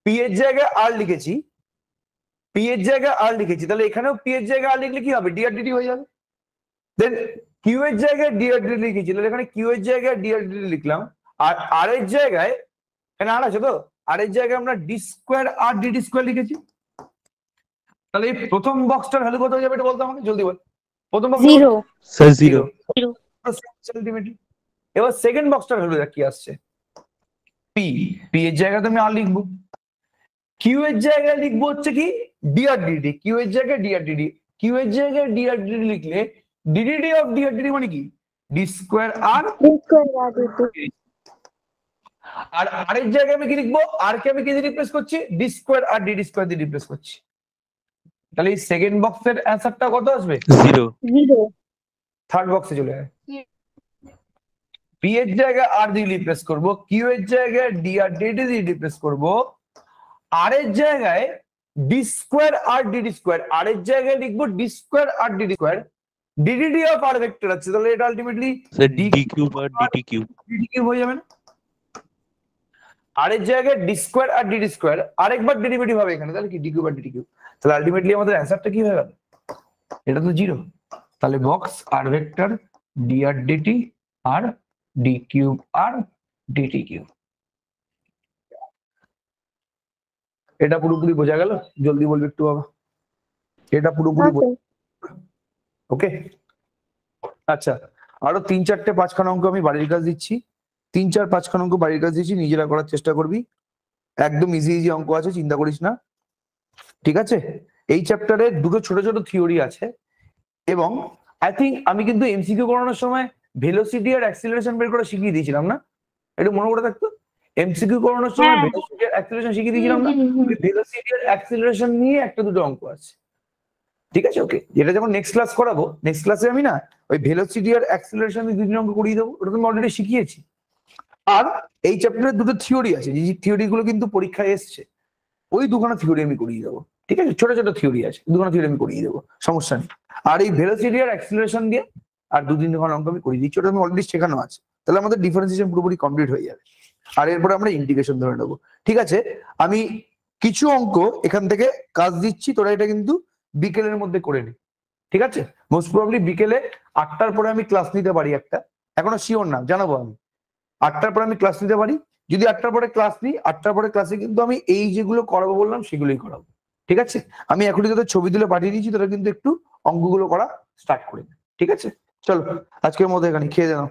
পি এর জায়গায় আর লিখেছি, পি এর জায়গায় আর লিখেছি, তাহলে এখানেও পি এর জায়গায় আর লিখলে কি হবে, ডিআর ডিটি হয়ে যাবে। দেন কিউ এর জায়গায় ডিআর ডিটি লিখেছি, তাহলে এখানে কিউ এর জায়গায় ডিআর ডিটি লিখলাম, আর আর এর জায়গায় এখানে আর আছে তো, আর এর জায়গায় আমরা D square r dt square লিখেছি। তাহলে এই প্রথম বক্সটার ভ্যালু কত হয়ে যাবে এটা বলতো আমাকে, জলদি বল। প্রথম বক্স 0 স্যার 0। আলটিমেটলি এবার সেকেন্ড বক্সটার ভ্যালু কি আসছে, পি, পি এর জায়গায় তো আমি আর লিখবো, কিউ এর জায়গায় লিখবো হচ্ছে কি ডিআর ডিডি, কিউ এর জায়গায় ডিআর ডিডি, কিউ এর জায়গায় ডিআর ডিডি লিখলে ডিডিডি অফ ডিআর ডিডি মানে কি ডি স্কোয়ার আর, আর আর এর জায়গায় আমি কি লিখবো, আর কে আমি কি দিয়ে রিপ্লেস করছি, D square r dd square দিয়ে রিপ্লেস করছি। তাহলে এই সেকেন্ড বক্সের অ্যান্সারটা কত আসবে, 0। থার্ড বক্সে চলে যায়, পি এর জায়গায় আর দিয়ে রিপ্লেস করবো, কিউ এর জায়গায় ডিআর ডিডি দিয়ে রিপ্লেস করবো, আর এর জায়গায় d square r dd square, r এর জায়গায় লিখবো d square r dd square, ddd of r vector আছে, তাহলে এটা ultimately sir d cube r dt cube, dd cube হয়ে যাবে না? আর এর জায়গায় d square r dd square, আরেকবার ডেরিভেটিভ হবে এখানে, তাহলে কি d cube r dd cube, তাহলে আলটিমেটলি আমাদের অ্যান্সারটা কি হয়ে গেল, এটা তো 0। তাহলে বক্স আর ভেক্টর ডি আর ডিটি আর D cube r dt cube. এটা পুরোপুরি বোঝা গেল? জলদি বলবি একটু বাবা, এটা পুরোপুরি ওকে? আচ্ছা, আরো 3-4টে 5খানা অঙ্ক আমি বাড়ির কাজ দিচ্ছি, 3-4-5খানা অঙ্ক বাড়ির কাজ দিচ্ছি, নিজেরা করার চেষ্টা করবি, একদম ইজি ইজি অঙ্ক আছে, চিন্তা করিস না, ঠিক আছে? এই চ্যাপ্টারে দুটো ছোট ছোট থিওরি আছে, এবং আই থিঙ্ক আমি কিন্তু এমসিকিউ করানোর সময় ভেলোসিটি আর অ্যাক্সিলারেশন বের করে শিখিয়ে দিয়েছিলাম না, একটু মনে করে থাকতো? এমসিকিউ করানোর সময় ভেলোসিটি আর অ্যাক্সিলারেশন শিখিয়ে দিয়েছিলাম না? ভেলোসিটি আর অ্যাক্সিলারেশন নিয়ে একটা দুটো অঙ্ক আছে, ঠিক আছে? ওকে, যেটা যখন নেক্সট ক্লাস করাবো, নেক্সট ক্লাসে আমি না ওই ভেলোসিটি আর অ্যাক্সিলারেশন দিয়ে 2-3 অঙ্ক করিয়ে দেবো, ওটা তুমি অলরেডি শিখিয়েছি। আর এই চ্যাপ্টারে দুটো থিওরি আছে, যে থিওরি গুলো কিন্তু পরীক্ষায় এসছে, ওই দুখানা থিওরি আমি করিয়ে দেবো, ঠিক আছে? ছোট ছোট থিওরি আছে, দুখানা থিওরি আমি করিয়ে দেবো, সমস্যা নেই। আর এই ভেলোসিটি আর অ্যাক্সিলারেশন দিয়ে আর 2-3 খানা অঙ্ক আমি করিয়ে দিচ্ছি, ওটা আমি অলরেডি শেখানো আছে, তাহলে আমাদের ডিফারেন্সিয়েশন পুরোপুরি কমপ্লিট হয়ে যাবে। আর এরপরে আমরা ইন্টিগ্রেশন ধরে নেবো, ঠিক আছে? আমি কিছু অঙ্ক এখান থেকে কাজ দিচ্ছি, তোরা এটা কিন্তু বিকেলের মধ্যে করে নি, ঠিক আছে? মোস্ট প্রবাবলি বিকেলে 8টার পরে আমি ক্লাস নিতে পারি একটা, এখনো শিওর না, জানাবো আমি 8টার পরে আমি ক্লাস নিতে পারি, যদি 8টার পরে ক্লাস নিই, 8টার পরে ক্লাসে কিন্তু আমি এই যেগুলো করাবো বললাম সেগুলোই করাবো, ঠিক আছে? আমি এখনই তোদের ছবি তুলে পাঠিয়ে দিচ্ছি, তোরা কিন্তু একটু অঙ্কগুলো করা স্টার্ট করে, ঠিক আছে? চলো আজকের মধ্যে এখানে খেয়ে জানাও।